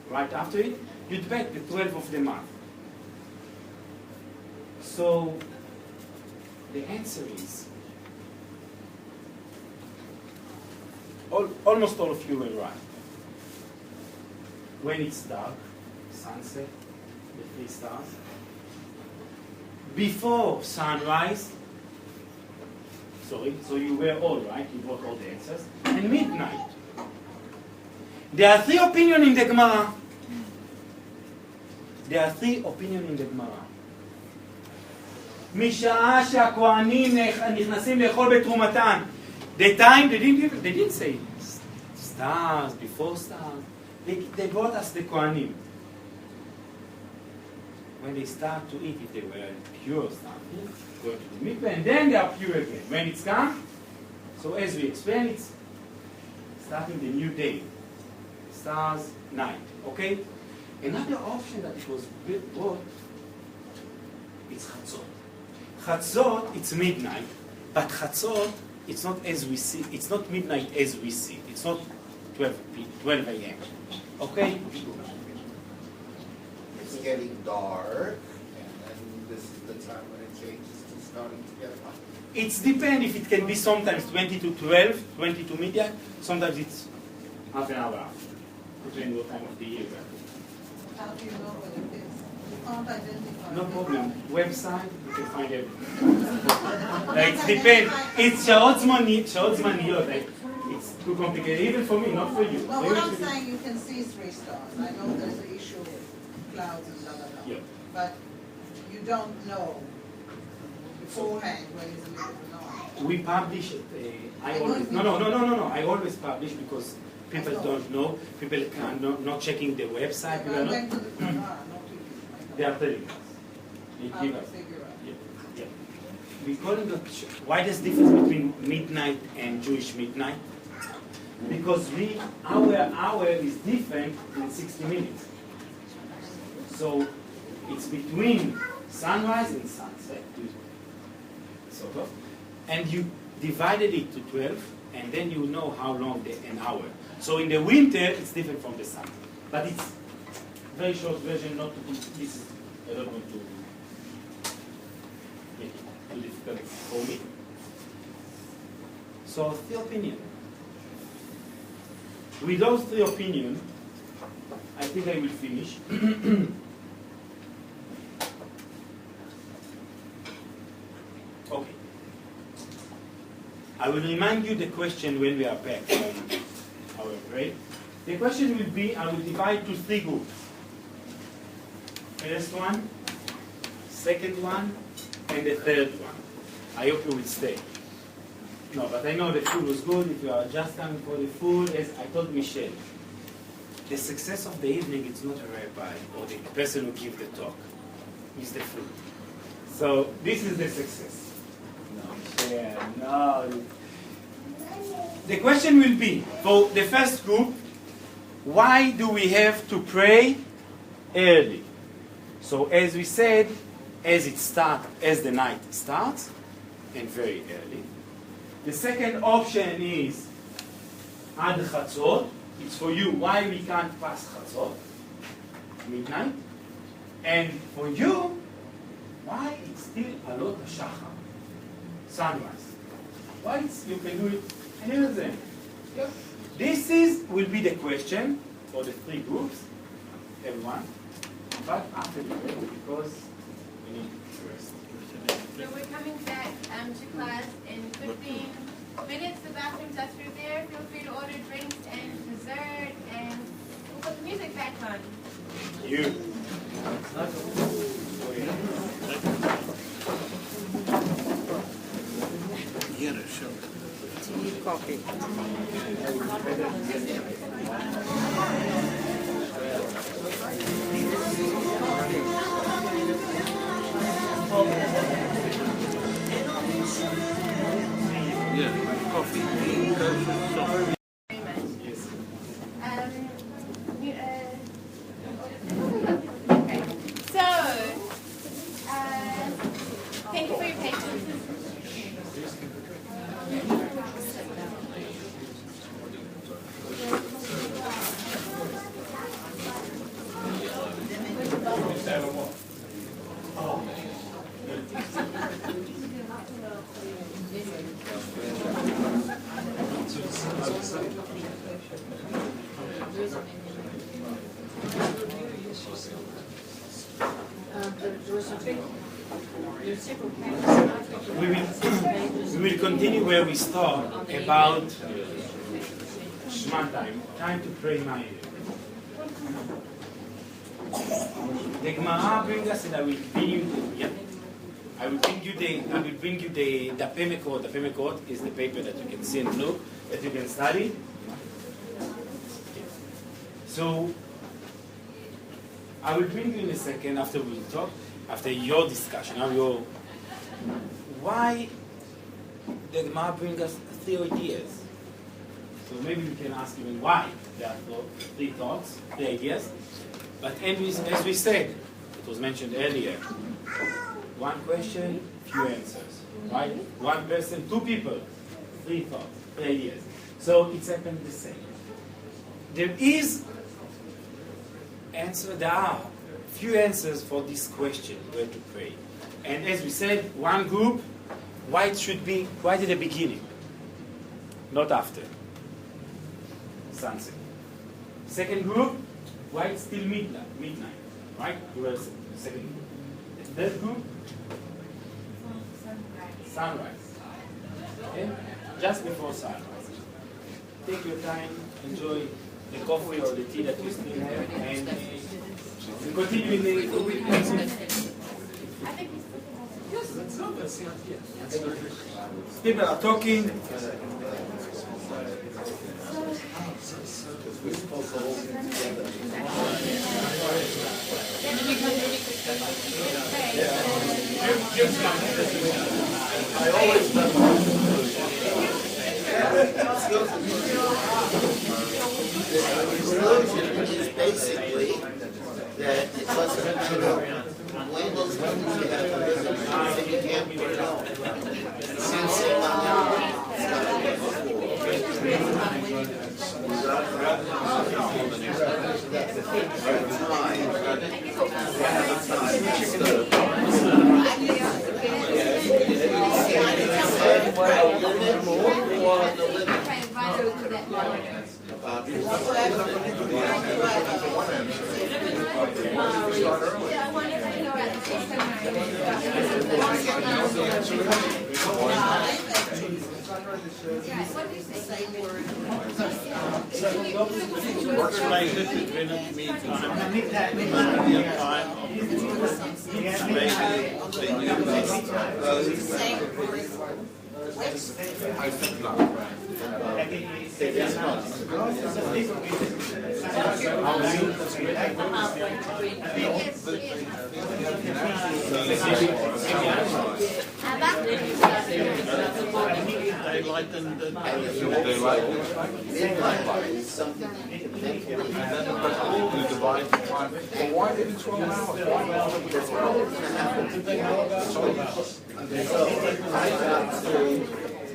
right after it, Yud Bet, the 12th of the month. So the answer is, almost all of you were right. When it's dark, sunset, the 3 stars. Before sunrise, so you were all right, you got all the answers. And midnight. There are 3 opinions in the Gemara. There are 3 opinions in the Gemara. משעה שהכהנים נכנסים לאכול בתרומתן. The time, they didn't say stars, before stars. They brought us the Kohanim. When they start to eat, if they were pure starting, go to the mikveh, and then they are pure again. When it's come, so as we explained, it's starting the new day. Stars, night. Okay? Another option that it was brought, it's Chatzot. Chatzot, it's midnight, but Chatzot, it's not as we see. It's not midnight as we see. It's not 12 a.m. Okay? It's getting dark, and then this is the time when it changes to starting to get hot. It depends if it can be sometimes 20 to 12, 20 to midnight. Sometimes it's half an hour after, depending what time of the year. How do you know what it is? You can't identify. No problem. Website, you can find everything. It depends. It's שעות זמניות. It's too complicated, even for me, not for you. Well, what I'm saying, you can see 3 stars. I know there's an issue with clouds and blah, blah, blah. Yeah. But you don't know beforehand when it's a middle of the night. We publish it. I always publish because people don't know. People not checking the website. I'm going to the Quran, not to you. They are telling us. They How give to us. figure out. Yeah. We call it why there's difference between midnight and Jewish midnight? Because our hour is different in 60 minutes. So it's between sunrise and sunset. Sort of. And you divided it to 12, and then you know how long an hour. So in the winter, it's different from the sun. But it's very short version, not to this is I don't want to make it too difficult for me. So 3 opinions. With those 3 opinions, I think I will finish. Okay. I will remind you the question when we are back from our break. The question will be, I will divide to 3 groups. First one, second one, and the third one. I hope you will stay. No, but I know the food was good. If you are just coming for the food, as I told Michelle, the success of the evening is not a rabbi or the person who gives the talk. It's the food. So this is the success. No, Michelle, no. The question will be, for the first group, why do we have to pray early? So as we said, as the night starts, and very early. The second option is Ad Chatzot. It's for you why we can't pass Chatzot, midnight. And for you, why it's still a lot of shachar, sunrise? Why you can do it any of them? Yeah. This will be the question for the three groups, everyone. But after the break, because we need to rest. So we're coming back to class in 15 minutes. The bathrooms are through there. Feel free to order drinks and dessert, and we'll put the music back on. You. Get a show. Tea, coffee. Yeah, coffee, tea, kosher, soft. Very much. Yes. Okay. So, thank you for your patience. We will continue where we start about Shema time to pray my. The Gemara brings us, and I will bring you the Pemekot. The Pemekot is the paper that you can see and look, that you can study. So I will bring you in a second after we talk, after your discussion, why the Gemara brings us three ideas. So maybe we can ask even why there are three thoughts, three ideas. But as we said, it was mentioned earlier, one question, few answers. Right? One person, two people, three thoughts, three ideas. So it's happened the same. There are few answers for this question, where to pray. And as we said, one group, why it should be right at the beginning, not after sunset. Second group, why it's still midnight, right? You were the second group. The third group, sunrise. Okay? Just before sunrise. Take your time, enjoy the coffee or the tea that you still have, and we continue in the week. People are talking. I always done the conclusion is basically that it doesn't matter when those things you have to visit, you can't put it out. Since Why did it 12 hours?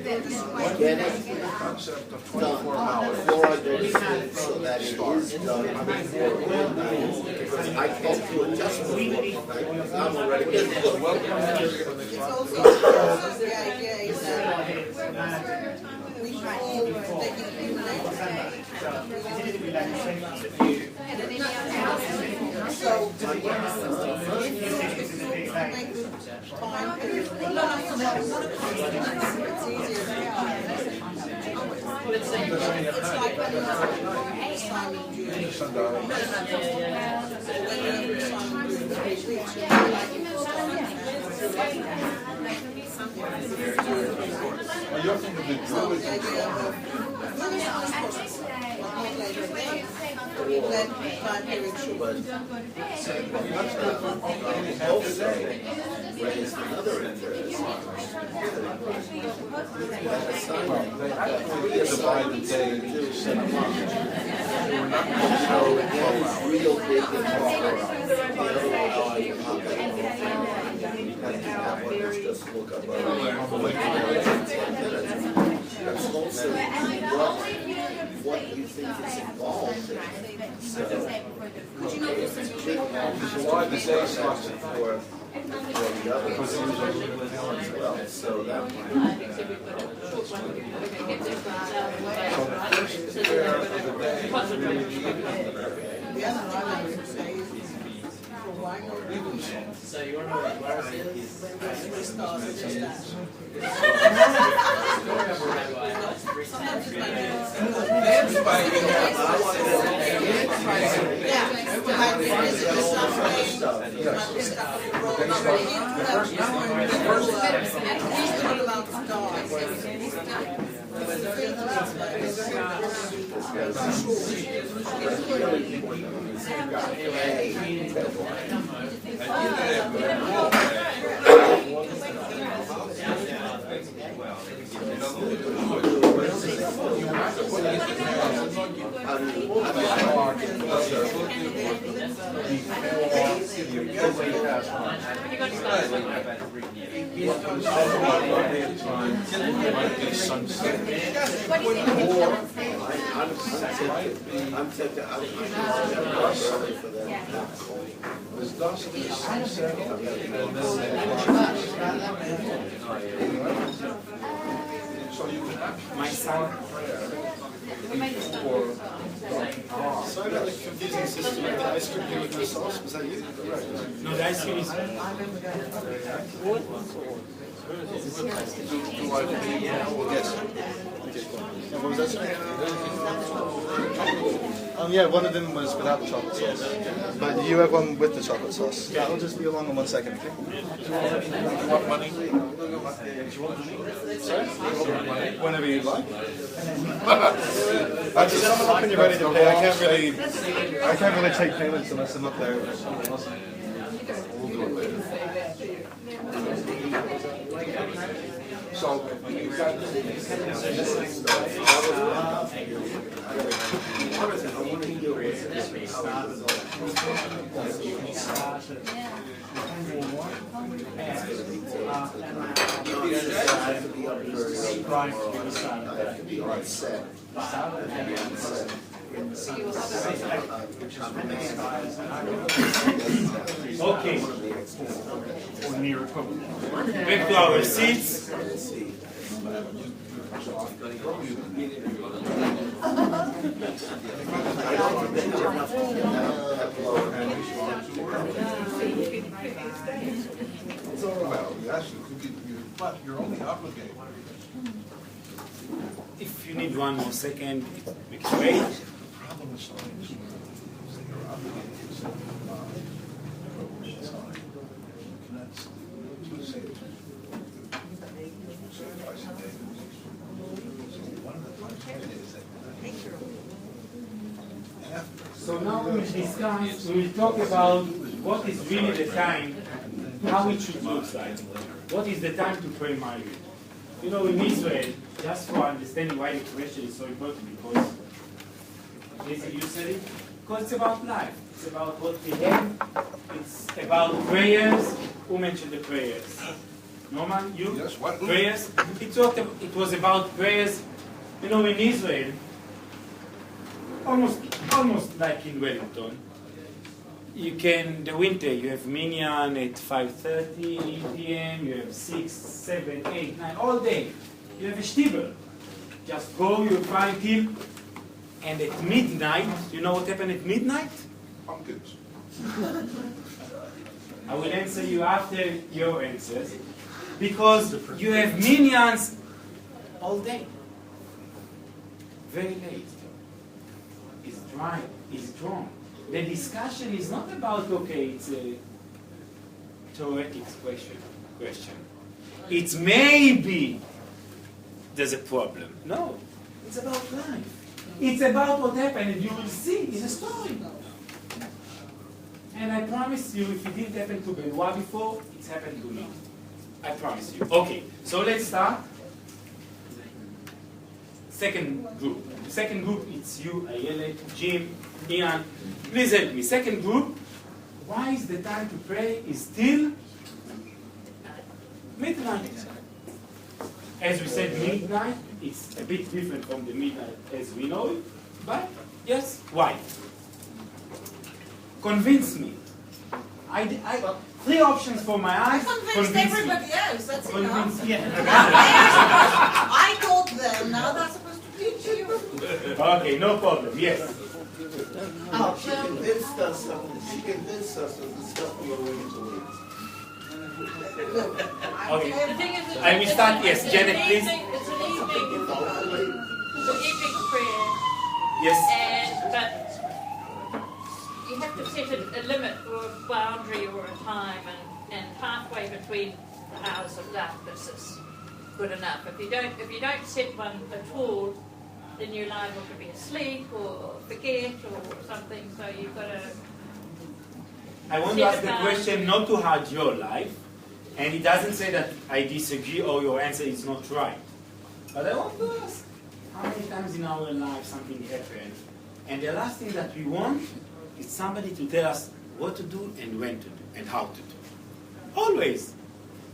Get it done before I go to sleep, so that it is done before midnight. Because I can't do it just before midnight, because I'm already getting It's also the idea is that we should all take it in the next day. So, if you make time period, it's easier. It's like when you have Simon Jewish. Well, you're thinking the Druids. raise another interest. Divide the day into 7 months. So again, it's real big and just look up. It's also what you think is involved in it. So, Why the day starts at 4? the other as well. So that So you want to know what Gemara is? I'm tempted. I'm for that. There's dusk and sunset. So you can actually My son. Sorry about the confusing system of the ice cream here with no sauce. Was that you? No, the ice cream is. Yes. What was that saying? Yeah, one of them was without the chocolate sauce. But you have one with the chocolate sauce. Yeah, I'll just be along in 1 second, okay? You want money? Sorry? Whenever you'd like. I just come up when you're ready to pay. I can't really take payments unless I'm up there. We'll do it later. So, you've got Okay. Back to our seats. well, yes, but you're only obligated. If you need 1 more second, we can wait. The problem is that you're obligated to So now we will discuss, we will talk about what is really the time, how it should look like. What is the time to pray Maariv? You know, in Israel, just for understanding why the question is so important, because basically you said it, because it's about life. It's about what we have. It's about prayers. Who mentioned the prayers? Norman, you? Yes, what? Prayers. It was about prayers. You know, in Israel, almost like in Wellington, the winter, you have minyan at 5:30 p.m., you have 6, 7, 8, 9, all day. You have a shtibel. Just go, you find him, and at midnight, you know what happened at midnight? Pumpkins. I will answer you after your answers, because you have minyans all day. Very late. It's dry, it's strong. The discussion is not about, okay, it's a theoretic question. It's maybe there's a problem. No, it's about life. It's about what happened, and you will see, it's a story. And I promise you, if it didn't happen to Benoit before, it's happened to me. I promise you. Okay, so let's start. Second group. The second group, it's you, Ayelet, Jim, Ian. Please help me. Second group, why is the time to pray is still midnight? As we said, midnight, it's a bit different from the midnight as we know it. But, yes, why? Convince me. Three options for my eyes. Convinced everybody else, that's enough. Yeah. I taught them, now they're supposed to teach you. Okay, no problem, yes. Oh, she convinced us of the stuff we were willing to leave. Okay. The thing is, I will start, yes, Janet, please. It's an evening prayer. Yes. But you have to set a limit or a boundary or a time, and halfway between the hours of darkness is good enough. If you don't set one at all, then you're liable to be asleep or forget or something. So you've got to. I want to ask the question not to hide your life, and it doesn't say that I disagree or your answer is not right. But I want to ask, how many times in our life something happens, and the last thing that we want is somebody to tell us what to do and when to do and how to do. Always.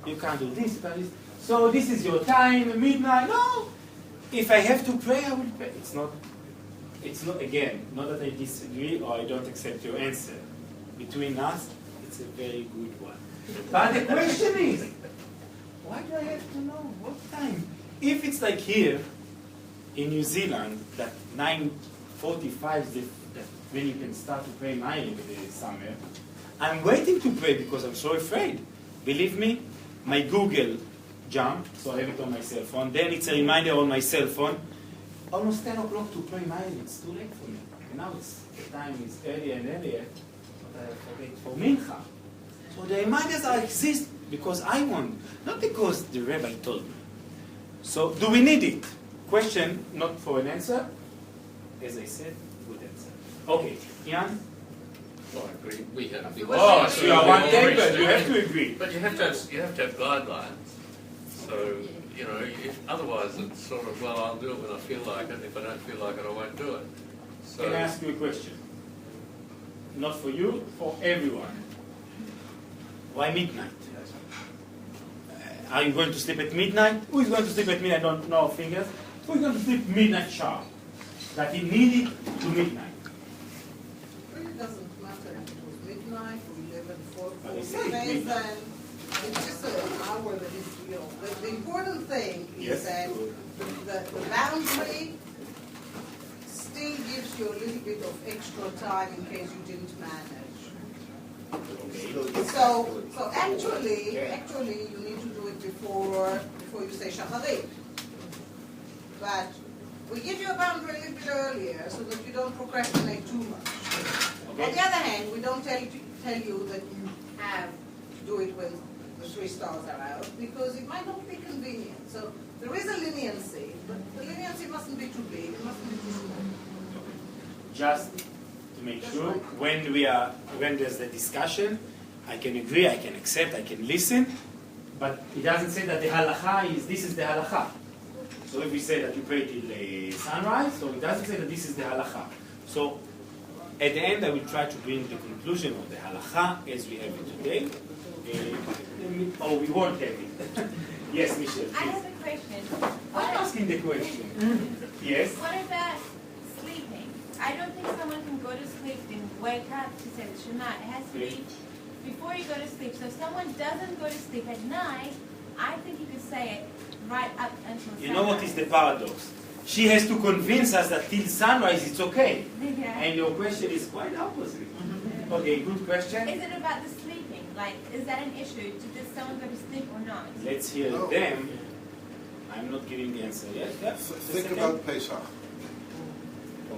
You can't do this, but this. So this is your time, midnight. No. If I have to pray, I will pray. It's not, again, not that I disagree or I don't accept your answer. Between us, it's a very good one. But the question is, why do I have to know what time? If it's like here in New Zealand, that 9:45 is when you can start to pray Ma'ariv in the summer, I'm waiting to pray because I'm so afraid. Believe me, my Google jumped, so I have it on my cell phone. Then it's a reminder on my cell phone. Almost 10 o'clock to pray Ma'ariv. It's too late for me. And now the time is earlier and earlier, but I forget for Mincha. So the reminders exist because I want, not because the Rabbi told me. So do we need it? Question, not for an answer. As I said, good answer. Okay, Ian? Well, I agree. We have to be. Oh, so you are one table. You have to agree. But you have to have guidelines. So, you know, otherwise it's sort of, well, I'll do it when I feel like it. If I don't feel like it, I won't do it. So, can I ask you a question? Not for you, for everyone. Why midnight? Are you going to sleep at midnight? Who is going to sleep at midnight? I don't know fingers. Who is going to sleep midnight sharp? That he needed to midnight. It really doesn't matter if it was midnight or 11, 4, But it's 4 days, midnight. and it's just an hour that is real. The important thing is Yes. that the boundary still gives you a little bit of extra time in case you didn't manage. So actually you need to do it before you say shacharit. But we give you a boundary a little bit earlier so that you don't procrastinate too much. Okay. On the other hand, we don't tell you that you have to do it when the 3 stars are out because it might not be convenient. So there is a leniency, but the leniency mustn't be too big, it mustn't be too small. Just to make sure, when there's a discussion, I can agree, I can accept, I can listen, but it doesn't say that the halacha is, this is the halacha. So if we say that you pray till sunrise, so it doesn't say that this is the halacha. So at the end, I will try to bring the conclusion of the halacha as we have it today. Oh, we weren't happy. Yes, Michelle. I have a question. I'm asking the question. Yes? What about sleeping? I don't think someone can go to sleep and wake up to say the Shema. It has to be before you go to sleep. So if someone doesn't go to sleep at night, I think you could say it right up until sunrise. You know what is the paradox? She has to convince us that till sunrise it's okay. Yeah. And your question is quite opposite. Okay, good question. Is it about the sleeping? Like, is that an issue? Does someone go to sleep or not? Let's hear them. I'm not giving the answer yet. Yeah. Think about Pesach.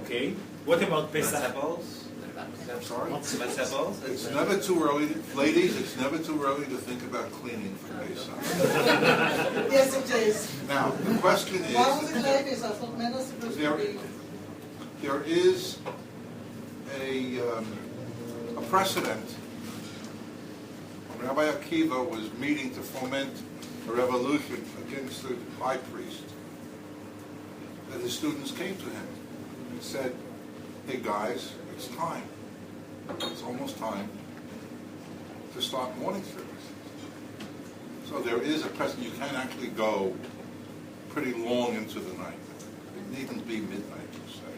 Okay. What about Pesach? I'm sorry? Vegetables? It's never too early, ladies, it's never too early to think about cleaning for Pesach. Yes, it is. Now, the question is, Why was it ladies? I thought men are supposed to be. there is a precedent. Rabbi Akiva was meeting to foment a revolution against the high priest, that his students came to him and said, hey guys, it's time. It's almost time to start morning service. So there is a precedent. You can actually go pretty long into the night. It needn't be midnight, per se.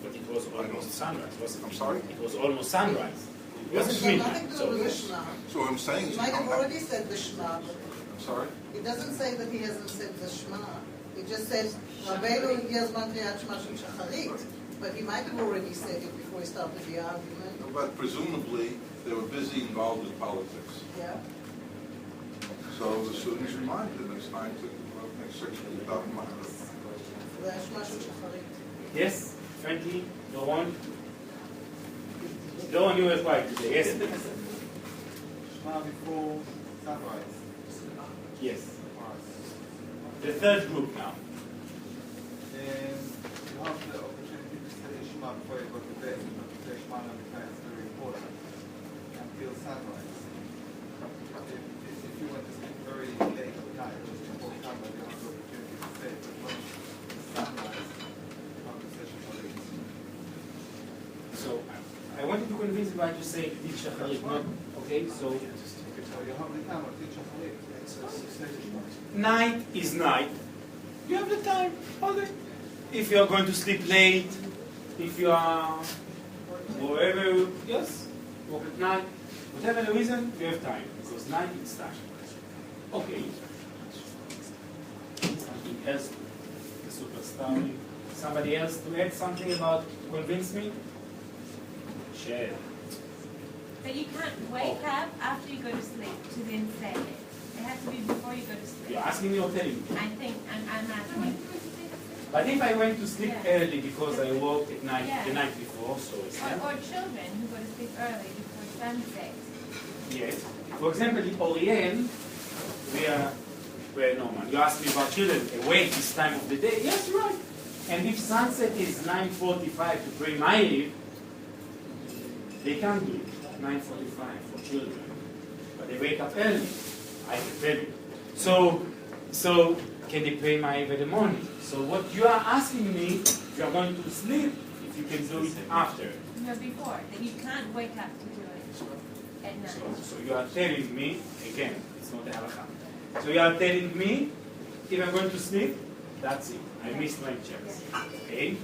But it was almost sunrise, wasn't it? I'm sorry? It was almost sunrise. It Yes. wasn't It has midnight. nothing to do with the Shema. So what I'm saying He is, might have already said the Shema. I'm sorry? It doesn't say that he hasn't said the Shema. It just says, Rabbeinu הגיע זמן קריאת שמע של שחרית. But he might have already said it before he started the argument. But presumably, they were busy involved with politics. Yeah. So the students reminded him it's time to make sure it doesn't matter. זה השמע של שחרית. Yes, Frankie, go on. Go on, you were quiet today. Yes. Shema before sunrise. Yes. The third group now. You have the opportunity to say Shema before you go to bed. Say Shema is very important until sunrise. If you want to sleep very late at night, before sunrise, you have the opportunity to say it. But when sunrise, you have to say Shema. So I wanted to convince you to say Dil Shacharit, not okay. So you have the time of Dil Shacharit. night is night. You have the time. Okay. If you are going to sleep late, if you are wherever, yes, work at night, whatever the reason, you have time because night is time. Okay. Something else, the superstar. Somebody else to add something about convince me? Share. But you can't wake up after you go to sleep to then say it. It has to be before you go to sleep. You're asking me or telling me? I think I'm asking. But if I went to sleep early because I woke at night the night before, so it's Or children who go to sleep early before sunset. yes. For example, in Orient, we are very normal. You ask me about children awake this time of the day. Yes, right. And if sunset is 9:45 to pray Ma'ariv, they can't do it. 9:45 for children, but they wake up early. I can tell you. So can they pray Ma'ariv in the morning? So what you are asking me, if you are going to sleep, if you can do it after. No, before. That you can't wake up to do it at night. So you are telling me, again, it's not the halakha. So you are telling me, if I'm going to sleep, that's it. I missed my chance. Okay?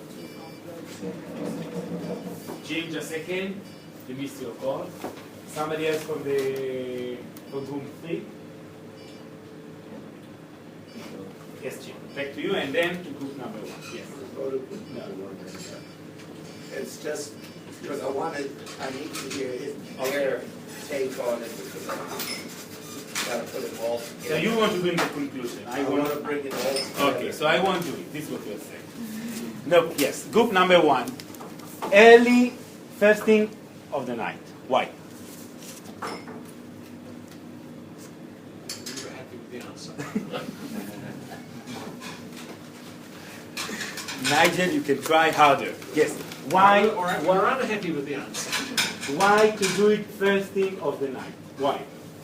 Jim, just a second. You missed your call. Somebody else from room 3? Yes, Jim. Back to you, and then to group number 1. Yes. No. It's just because I need to hear their take on it because I gotta put it all together. So you want to bring the conclusion. I want to bring it all together. Okay, so I won't do it. This is what you're saying. No, yes. Group number 1. Early first thing of the night. Why? We were happy with the answer. Nigel, you can try harder. Yes. Why? We're unhappy with the answer. Why to do it first thing of the night? Why?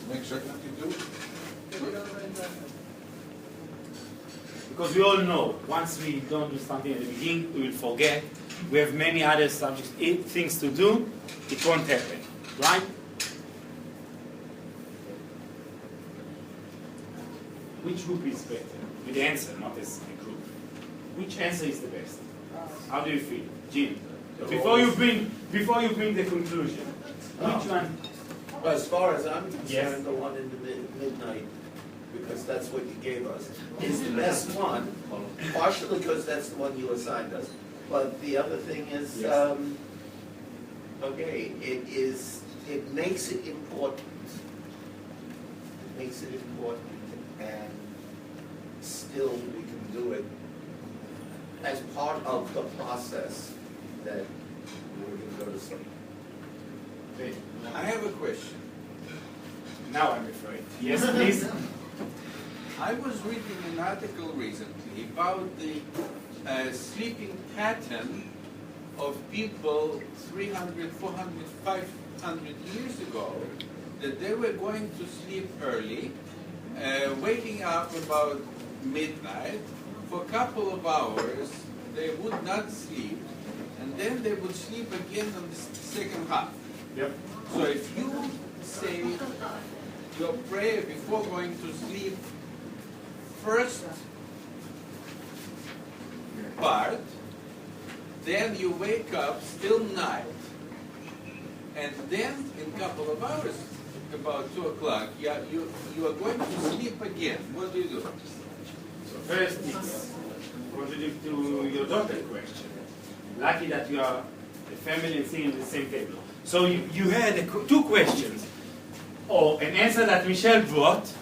Make certain that you do it. Because we all know, once we don't do something at the beginning, we will forget. We have many other subjects, things to do. It won't happen, right? which group is better? With the answer, not as a group. Which answer is the best? How do you feel? Jim, before you bring the conclusion, which one? Well, as far as I'm concerned, Yes. the one in the midnight, because that's what you gave us, is the best one, partially because that's the one you assigned us. But the other thing is, Yes. okay, it makes it important. It makes it important, and still we can do it as part of the process that we're going to go to sleep. I have a question. Now I'm afraid. Yes, please. I was reading an article recently about the sleeping pattern of people 300, 400, 500 years ago, that they were going to sleep early, waking up about midnight. For a couple of hours, they would not sleep, and then they would sleep again on the second half. Yep. So if you say your prayer before going to sleep, first part, then you wake up still night, and then in a couple of hours, about 2 o'clock, you are going to sleep again. What do you do? So first, it's contradict to your daughter's question. Lucky that you are a family and sitting at the same table. So you had two questions, or an answer that Michelle brought.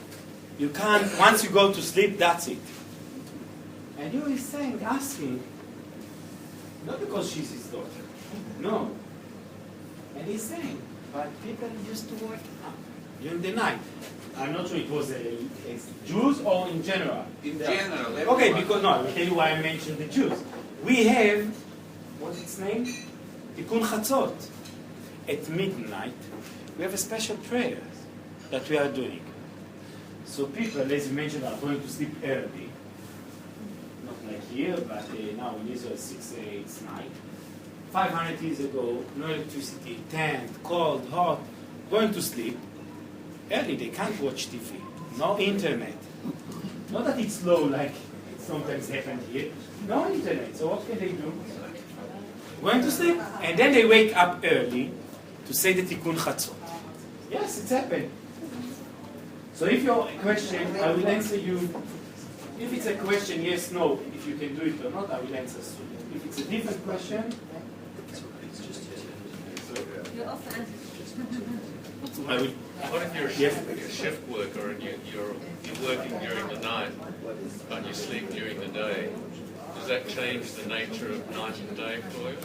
You can't, once you go to sleep, that's it. And you is saying, asking, not because she's his daughter, no. And he's saying, but people used to wake up during the night. I'm not sure it was Jews or in general. In general. Okay, everyone. because no, I'll tell you why I mentioned the Jews. We have, what's its name? Tikkun Chatzot. At midnight, we have a special prayers that we are doing. So people, as you mentioned, are going to sleep early. Not like here, but now in Israel, 6 it's night. 500 years ago, no electricity, tent, cold, hot, going to sleep. Early, they can't watch TV. No internet. Not that it's slow like it sometimes happens here. No internet. So what can they do? Going to sleep. And then they wake up early to say the Tikkun Chatzot. Yes, it's happened. So if your question, I will answer you. If it's a question, yes, no, if you can do it or not, I will answer soon. If it's a different question, You also answered. I will. What if you're a shift worker and you're working during the night, but you sleep during the day? Does that change the nature of night and day for you?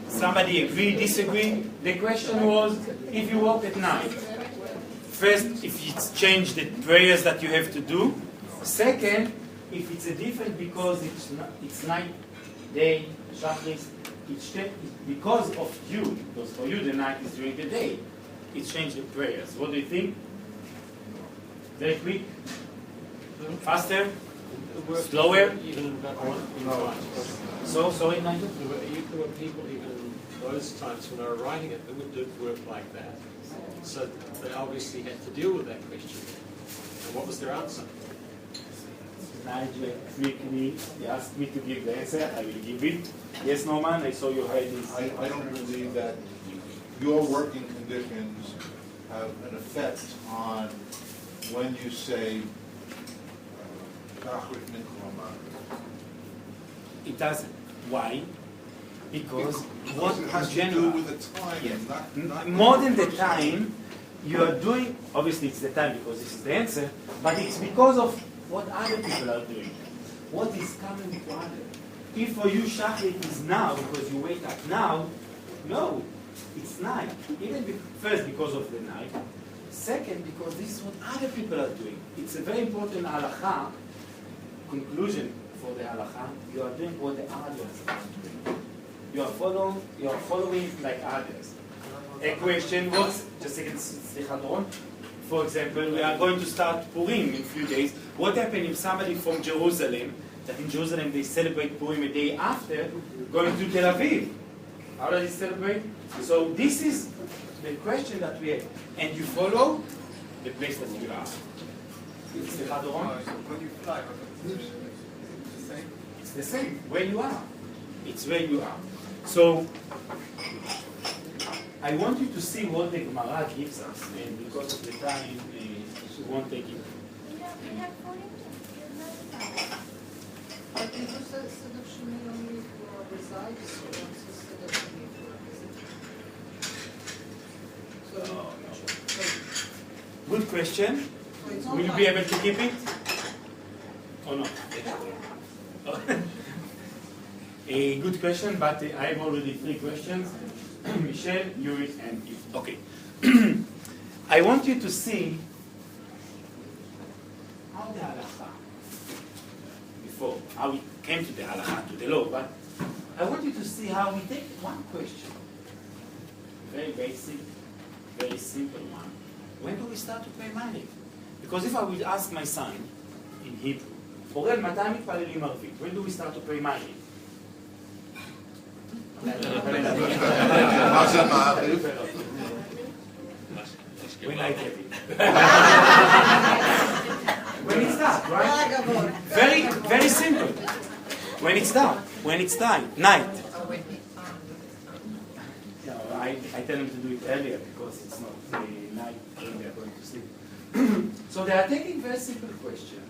Somebody agree, disagree? The question was, if you work at night, first, if it's changed the prayers that you have to do. Second, if it's a different because it's night, day, Shachris, it's because of you, because for you the night is during the day. It changed the prayers. What do you think? Very quick? Faster? Slower? So, sorry, Nigel? There were people even in those times when they were writing it that would do work like that. So they obviously had to deal with that question. And what was their answer? Nigel, quickly, he asked me to give the answer. I will give it. Yes, Norman, I saw your head is... I don't believe that your working conditions have an effect on when you say It doesn't. Why? Because what it has to do with the time, yes. not More than the time, you are doing, obviously it's the time because this is the answer, but it's because of what other people are doing. What is coming to others. If for you Shachrit is now because you wake up now, no, it's night. Even first because of the night. Second, because this is what other people are doing. It's a very important halakha, conclusion for the halakha. You are doing what the others are doing. You are following like others. A question was, just a second, for example, we are going to start Purim in a few days. What happens if somebody from Jerusalem, that in Jerusalem they celebrate Purim a day after, going to Tel Aviv? How does he celebrate? So this is the question that we have. And you follow the place that you are. סליחה דורון? When you fly, it's the same. It's the same, where you are. It's where you are. So, I want you to see what the Gemara gives us, and because of the time, we won't take it. But you do סדר שני only for resides, or also סדר שני for visit? Good question. Will you be able to keep it? Or not? A good question, but I have already 3 questions. Michelle, Yuri, and you. Okay. I want you to see how the halacha, before, how we came to the halacha, to the law, but I want you to see how we take one question, very basic, very simple one. When do we start to pay money? Because if I will ask my son in Hebrew, אורל, מתי מתפללים ערבית? When do we start to pray money? מה זה מעריב? When I get it. When it's dark, right? Very, very simple. When it's dark, when it's night. No, I tell them to do it earlier because it's not night when they are going to sleep. So they are taking very simple question,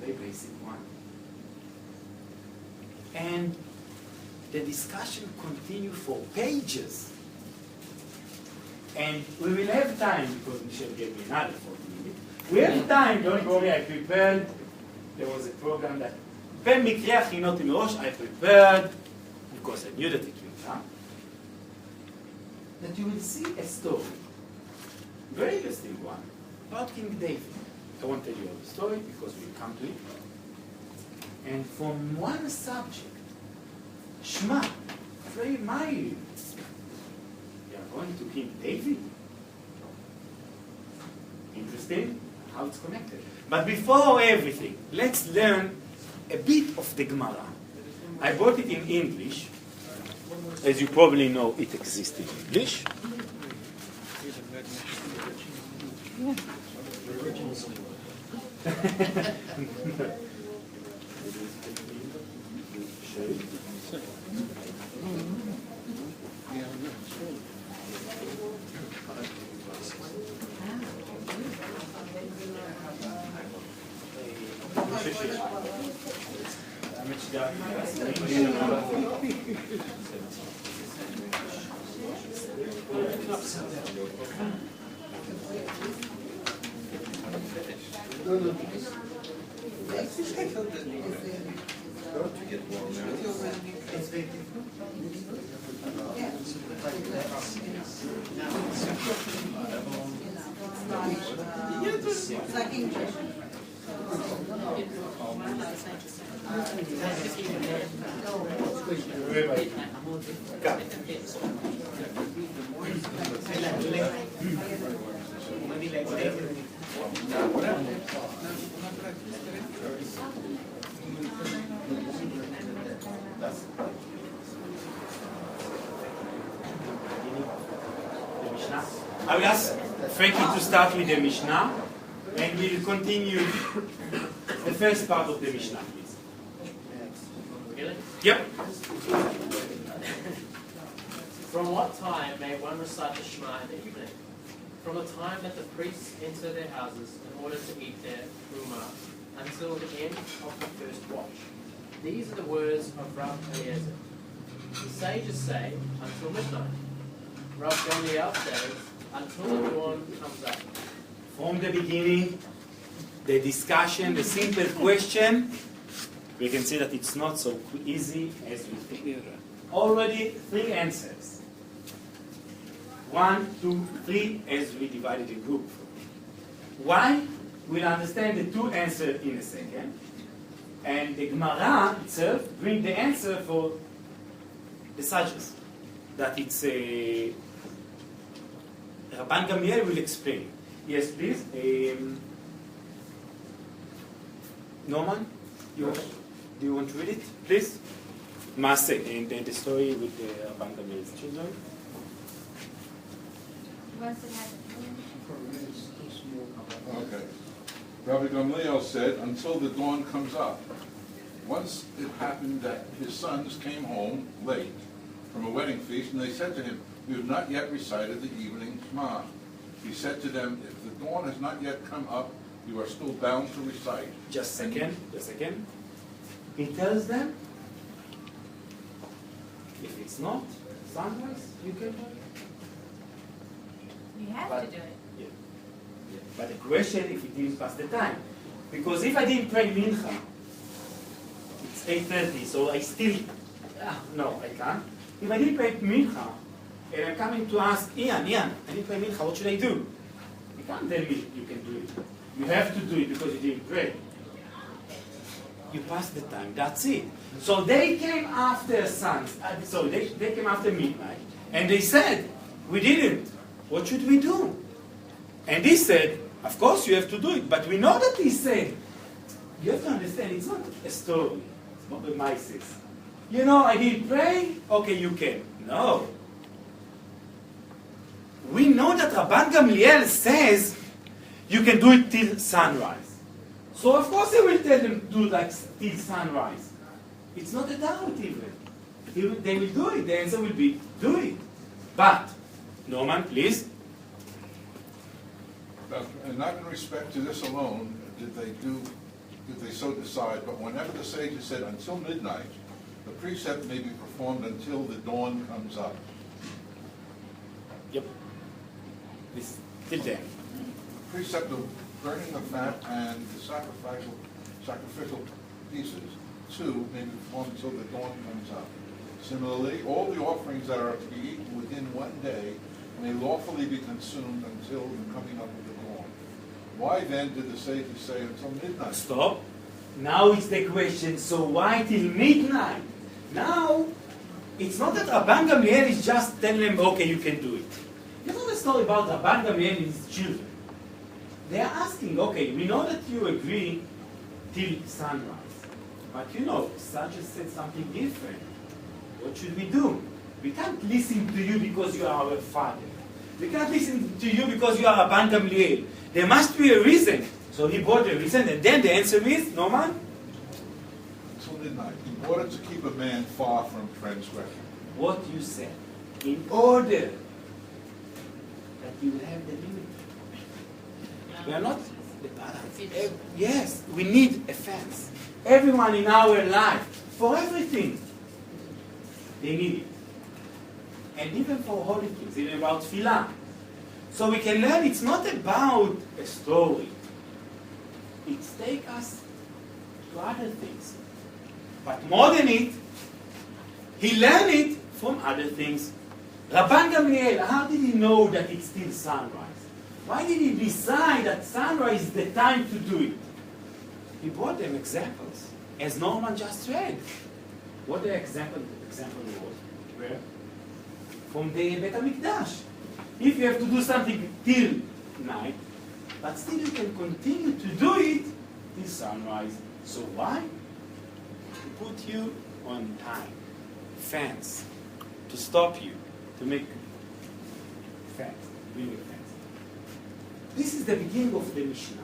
very basic one. And the discussion continue for pages. And we will have time, because Michelle gave me another 40 minutes. We have time, don't worry, I prepared. There was a program that, במקרה הכינותי מראש, I prepared, because I knew that it will come, that you will see a story, very interesting one, about King David. I won't tell you all the story, because we'll come to it. And from one subject, Shema, very mild. You are going to King David. Interesting how it's connected. But before everything, let's learn a bit of the Gemara. I brought it in English. As you probably know, it exists in English. I will ask Frankie to start with the Mishnah, and we'll continue the first part of the Mishnah, please. Really? Yep. From what time may one recite the Shema in the evening? From the time that the priests enter their houses in order to eat their truma until the end of the first watch. These are the words of Rabbi Eliezer. The sages say, until midnight. Rabbi Gamliel says, until the dawn comes up. From the beginning, the discussion, the simple question, we can see that it's not so easy as we think. Already 3 answers. 1, 2, 3, as we divided the group. Why? We'll understand the 2 answers in a second. And the Gemara itself brings the answer for the sages. That it's a... Rabban Gamliel will explain. Yes, please. Norman, do you want to read it, please? Maaseh, and the story with the Rabban Gamliel's children. Okay. Rabbi Gamliel said, until the dawn comes up. Once it happened that his sons came home late from a wedding feast, and they said to him, "We have not yet recited the evening Shema." He said to them, "If the dawn has not yet come up, you are still bound to recite." Just a second. He tells them, if it's not sunrise, you can do it. You have But- to do it. But the question, if it didn't pass the time. Because if I didn't pray Mincha, it's 8:30, so I still, no, I can't. If I didn't pray Mincha, and I'm coming to ask, Ian, I didn't pray Mincha, what should I do? You can't tell me you can do it. You have to do it because you didn't pray. You passed the time, that's it. So they came after they came after midnight, and they said, we didn't. What should we do? And he said, of course you have to do it, but we know that he said, you have to understand, it's not a story, it's not a mises. You know, I didn't pray, okay, you can. No. We know that Rabban Gamliel says, you can do it till sunrise. So of course he will tell them to do like till sunrise. It's not a doubt even. They will do it, the answer will be, do it. But, Norman, please. And not in respect to this alone did they so decide, but whenever the sages said until midnight, the precept may be performed until the dawn comes up. Yep. This till then. Precept of burning the fat and the sacrificial pieces, too, may be performed until the dawn comes up. Similarly, all the offerings that are to be eaten within one day may lawfully be consumed until the coming up of the dawn. Why then did the sages say until midnight? Stop. Now it's the question, so why till midnight? Now, it's not that Rabban Gamliel is just telling them, okay, you can do it. It's not a story about Rabban Gamliel and his children. They are asking, okay, we know that you agree till sunrise. But you know, Sages said something different. What should we do? We can't listen to you because you are our father. We can't listen to you because you are Rabban Gamliel. There must be a reason. So he brought a reason, and then the answer is, Norman? Until midnight, in order to keep a man far from transgression. What you said. In order that you will have the limit. We are not the balance. Yes, we need a fence. Everyone in our life, for everything, they need it. And even for holy things, even about tefillah. So we can learn it's not about a story. It takes us to other things. But more than it, he learned it from other things. Rabban Gamliel, how did he know that it's still sunrise? Why did he decide that sunrise is the time to do it? He brought them examples, as Norman just read. What the example was? Where? From the Bet HaMikdash. If you have to do something till night, but still you can continue to do it till sunrise. So why? To put you on time. Fence. To stop you. To make fence. Bring a fence. This is the beginning of the Mishnah.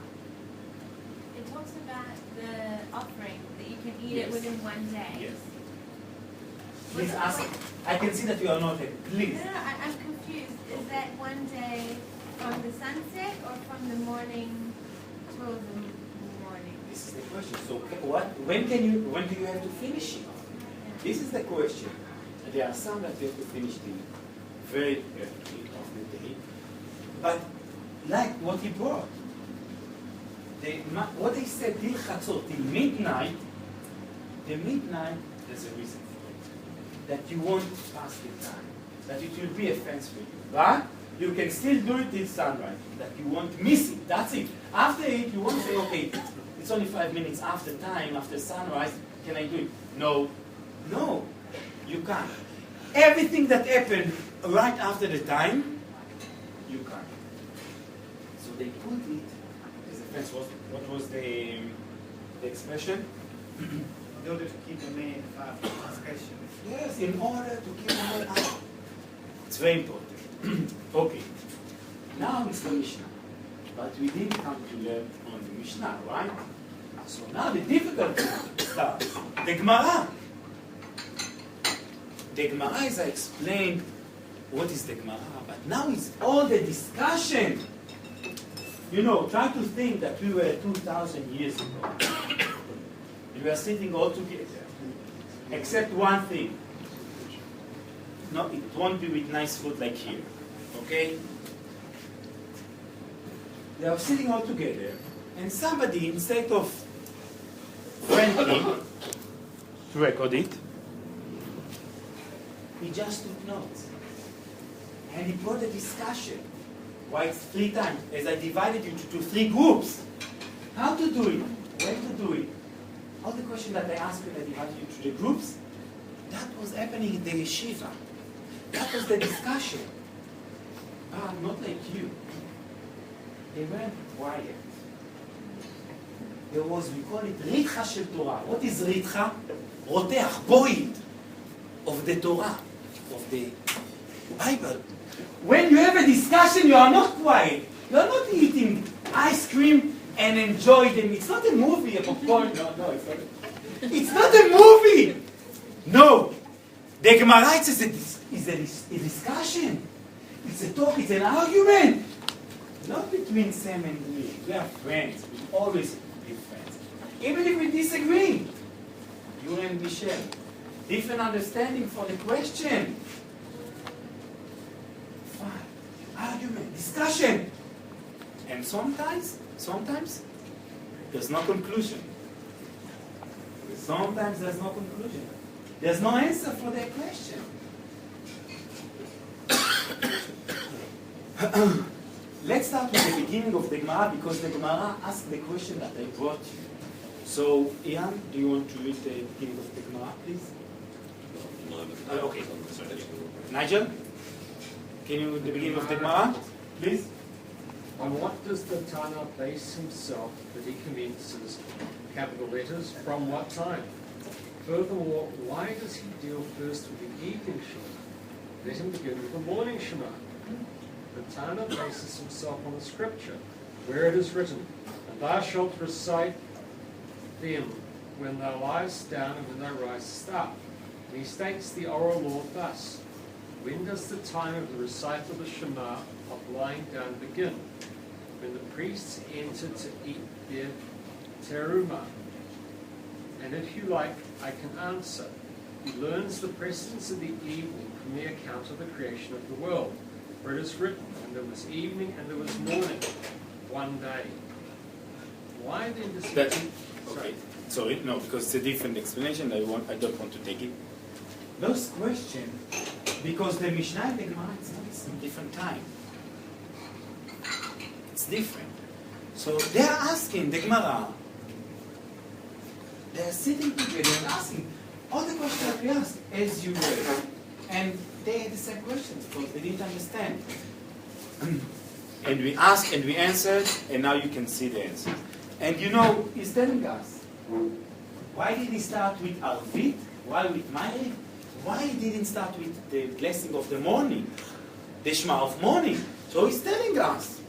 It talks about the offering, that you can eat it Yes. within one day. Yes. Please ask. I can see that you are not happy. Please. No, I'm confused. Is that one day from the sunset or from the morning till the morning? This is the question. So when do you have to finish it? This is the question. There are some that you have to finish the very early of the day. But like what he brought, what they said till Chatzot, till midnight, the midnight, there's a reason for it. That you won't pass the time. That it will be a fence for you. But you can still do it till sunrise. That you won't miss it. That's it. After it, you won't say, okay, it's only 5 minutes after time, after sunrise, can I do it? No. No. You can't. Everything that happened right after the time, you can't. So they put it as a fence. What was the expression? In order to keep a man far from transgression. Yes, in order to keep a man out. It's very important. Okay. Now it's the Mishnah. but we didn't come to learn on the Mishnah, right? So now the difficulty starts. The Gemara. The Gemara, as I explained, what is the Gemara? But now it's all the discussion. You know, try to think that we were 2,000 years ago. We were sitting all together. Except one thing. No, it won't be with nice food like here. Okay? They are sitting all together, and somebody, instead of friendly to record it, he just took notes. And he brought a discussion. Why it's 3 times? As I divided you to 3 groups. How to do it? When to do it? All the questions that I asked when I divided you to the groups, that was happening in the yeshiva. That was the discussion. Not like you. They weren't quiet. There was, we call it ritcha shel Torah. What is ritcha? Roteach, boiled of the Torah, of the Bible. When you have a discussion, you are not quiet. You are not eating ice cream and enjoy them. It's not a movie, a popcorn. No, it's not. It's not a movie. No. The Gemara is a discussion. It's a talk. It's an argument. Not between Sam and me. We are friends. We always be friends. Even if we disagree. You and Michelle. Different understanding for the question. Fine. Argument. Discussion. And sometimes, there's no conclusion. Sometimes there's no conclusion. There's no answer for their question. Let's start with the beginning of the Gemara, because the Gemara asked the question that I brought you. So, Ian, do you want to read the beginning of the Gemara, please? Okay. Nigel, can you read the beginning of the Gemara, please? On what does the Tana base himself that he commences, capital letters, from what time? Furthermore, why does he deal first with the evening Shema? Let him begin with the morning Shema. The Tana bases himself on the scripture, where it is written, and thou shalt recite them when thou liest down and when thou risest up. And he states the oral law thus: when does the time of the recital of the Shema of lying down begin? When the priests enter to eat their terumah. And if you like, I can answer. He learns the precedence of the evening from the account of the creation of the world, where it is written, and there was evening and there was morning, one day. Why then does he... Sorry, no, because it's a different explanation. I don't want to take it. Those questions, because the Mishnah and the Gemara, it's a different time. It's different. So they're asking the Gemara, they're sitting together and asking all the questions that we asked, as you read. And they had the same questions because they didn't understand. And we asked and we answered, and now you can see the answer. And you know, he's telling us, why did he start with Arvit? Why with Ma'ariv? Why he didn't start with the blessing of the morning? The Shema of morning. So he's telling us,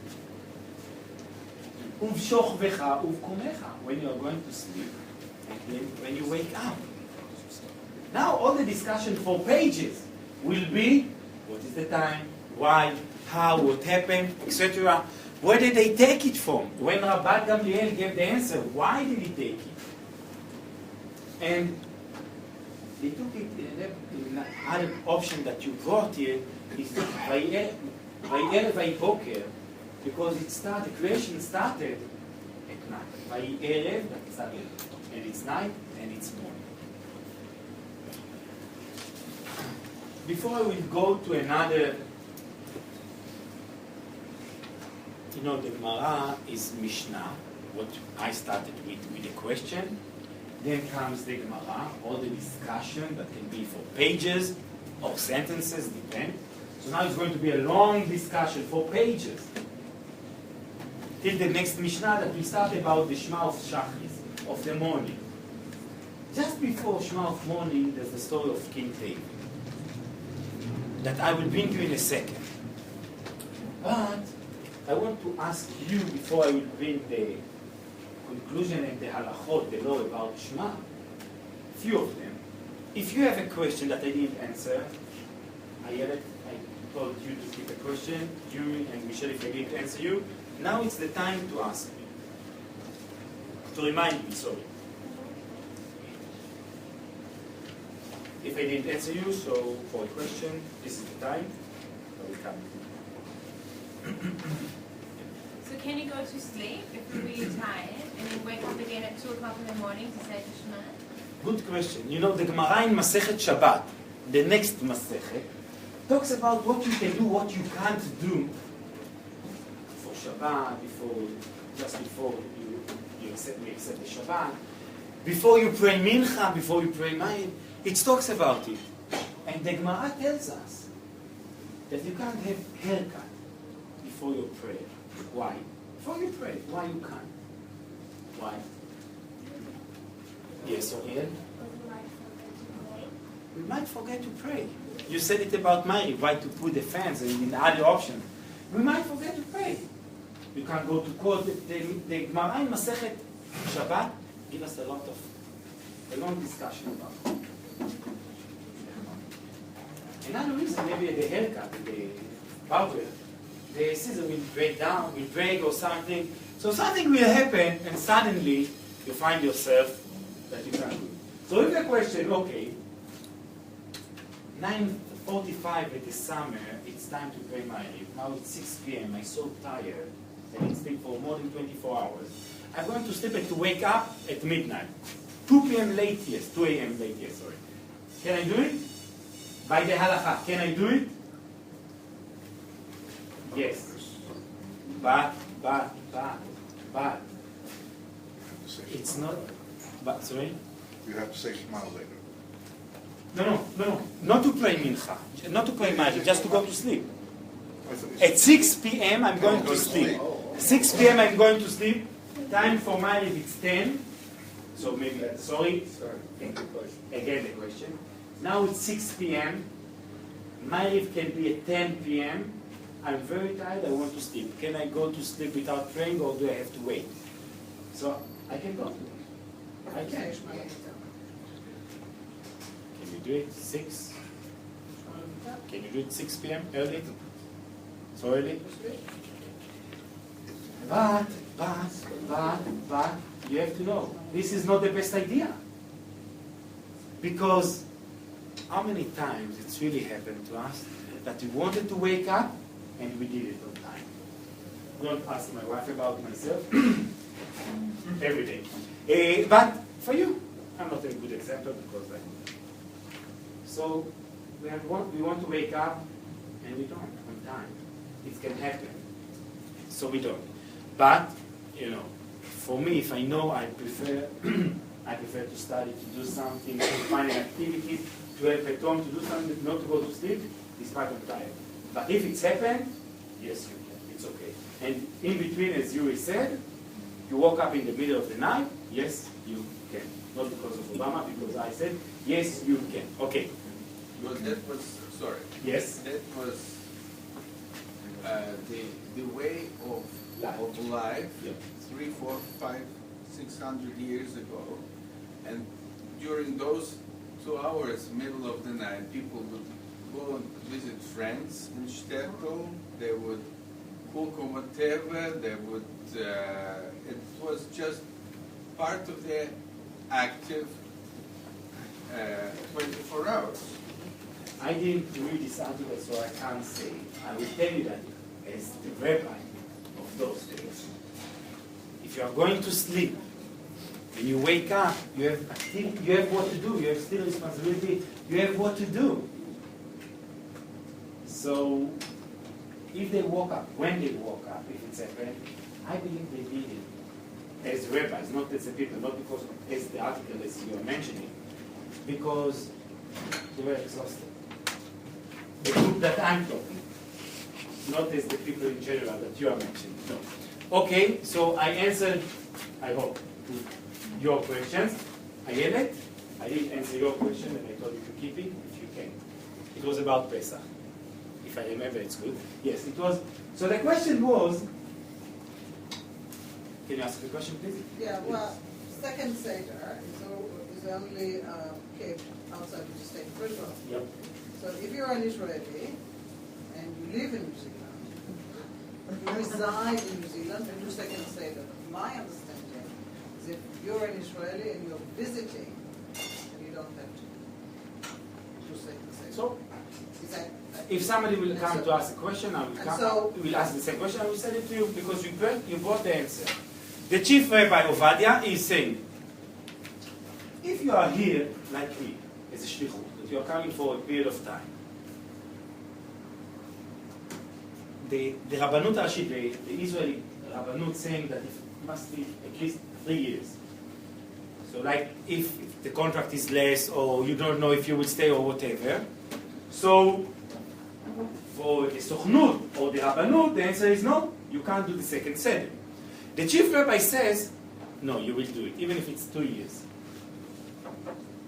Uvshochvecha uvkumecha, when you are going to sleep, and when you wake up. Now all the discussion for pages will be, what is the time, why, how, what happened, etc. Where did they take it from? When Rabbi Gamliel gave the answer, why did he take it? And they took it in another option that you brought here, is Vayerev Vayiboker, because it started, the creation started at night. Vayerev, that started, and it's night and it's morning. Before I will go to another, you know, the Gemara is Mishnah, what I started with a question. Then comes the Gemara, all the discussion that can be for pages or sentences, depend. So now it's going to be a long discussion for pages. Till the next Mishnah that we start about the Shema of Shachris, of the morning. Just before Shema of morning, there's the story of King David that I will bring you in a second. But I want to ask you, before I will bring the conclusion and the halachot, the law about Shema, few of them. If you have a question that I didn't answer, I told you to keep a question, you and Michelle, if I didn't answer you, now it's the time to ask me. To remind me, sorry. If I didn't answer you, so for a question, this is the time. I will come. So can you go to sleep if you're really tired and then wake up again at 2 o'clock in the morning to say the Shema? Good question. You know, the Gemara in Masechet Shabbat, the next Masechet, talks about what you can do, what you can't do for Shabbat, just before we accept the Shabbat, before you pray Mincha, before you pray Mayim. It talks about it. And the Gemara tells us that you can't have haircut before you pray. Why? Before you pray. Why you can't? Why? Yes, Oriel? We might forget to pray. You said it about Mary, why to put the fans and in other option. We might forget to pray. You can go to court. The Gemara in Masechet Shabbat give us a long discussion about it. Another reason, maybe the haircut, the barber, the scissor will break or something. So something will happen and suddenly you find yourself that you can't do it. So if the question, okay, 9:45 in the summer, it's time to pray Maghrib. Now it's 6 p.m. I'm so tired. I didn't sleep for more than 24 hours. I'm going to sleep and to wake up at midnight. 2 p.m. latest, 2 a.m. latest, sorry. Can I do it? By the halakha, can I do it? Yes. But. It's not, but, sorry? You have to say Shema later. No. Not to pray mincha. Not to pray magic, just to go to sleep. At 6 p.m. I'm going to sleep. 6 p.m. I'm going to sleep. Time for Maghrib it's 10. So maybe, sorry. Again the question. Now it's 6 p.m. Maghrib can be at 10 p.m. I'm very tired, I want to sleep. Can I go to sleep without praying or do I have to wait? So I can go. I can. Can you do it 6? Can you do it 6 p.m. early? So early? But, you have to know, this is not the best idea. Because how many times it's really happened to us that we wanted to wake up and we did it on time. Don't ask my wife about myself. Every day. But for you, I'm not a good example because so we want to wake up and we don't on time. It can happen. So we don't. But, you know, for me, if I know, I prefer to study, to do something, to find an activity, to help at home, to do something, not to go to sleep, despite I'm tired. But if it's happened, yes, you can. It's okay. And in between, as Yuri said, you woke up in the middle of the night, yes, you can. Not because of Obama, because I said, yes, you can. Okay. Well, that was, sorry. Yes. That was the way of life yeah. 3, 4, 5, 600 years ago. And during those 2 hours, middle of the night, people would go and visit friends in Shtetl. They would cook or whatever. They would, it was just part of their active 24 hours. I didn't read this article, so I can't say. I will tell you that as the rabbi of those days, if you are going to sleep and you wake up, you have activity, you have what to do, you have still responsibility, you have what to do. So if they woke up, when they woke up, if it's happened, I believe they did it as rabbis, not as the people, not because as the article as you are mentioning, because they were exhausted. The group that I'm talking, not as the people in general that you are mentioning. No. Okay, so I answered, I hope, to your questions. Ayelet, I did answer your question and I told you to keep it if you can. It was about Pesach. If if I remember it's good. Yes, it was. So the question was, can you ask the question, please? Yeah, well, second Seder is only kept outside of the state of Israel. Yep. So if you're an Israeli and you live in New Zealand, you reside in New Zealand and do second Seder. My understanding is if you're an Israeli and you're visiting, you don't have to do second Seder. So, is that, if somebody will come to ask a question, I will come. Will ask the same question. I will send it to you because you brought the answer. The chief rabbi Ovadia is saying, if you are here like me, as a shlichut, that you are coming for a period of time, the Rabbanut Rashi, the Israeli Rabbanut, saying that it must be at least 3 years. So, like if the contract is less, or you don't know if you will stay or whatever. So, for the Sochnut or the Rabbanut, the answer is no. You can't do the second Seder. The chief rabbi says, no, you will do it, even if it's 2 years.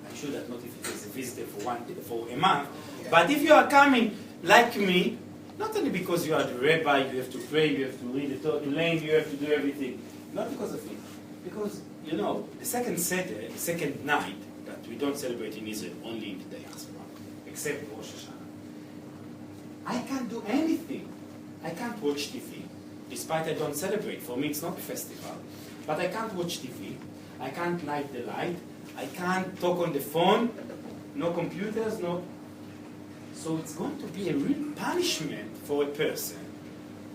I'm sure that not if it is a visitor for a month, but if you are coming like me, not only because you are the rabbi, you have to pray, you have to read the Torah, you have to do everything, not because of it, because, you know, the second Seder, the second night, that we don't celebrate in Israel, only in the diaspora, except Rosh Hashanah. I can't do anything. I can't watch TV. Despite I don't celebrate. For me, it's not a festival. But I can't watch TV. I can't light the light. I can't talk on the phone. No computers, no. So it's going to be a real punishment for a person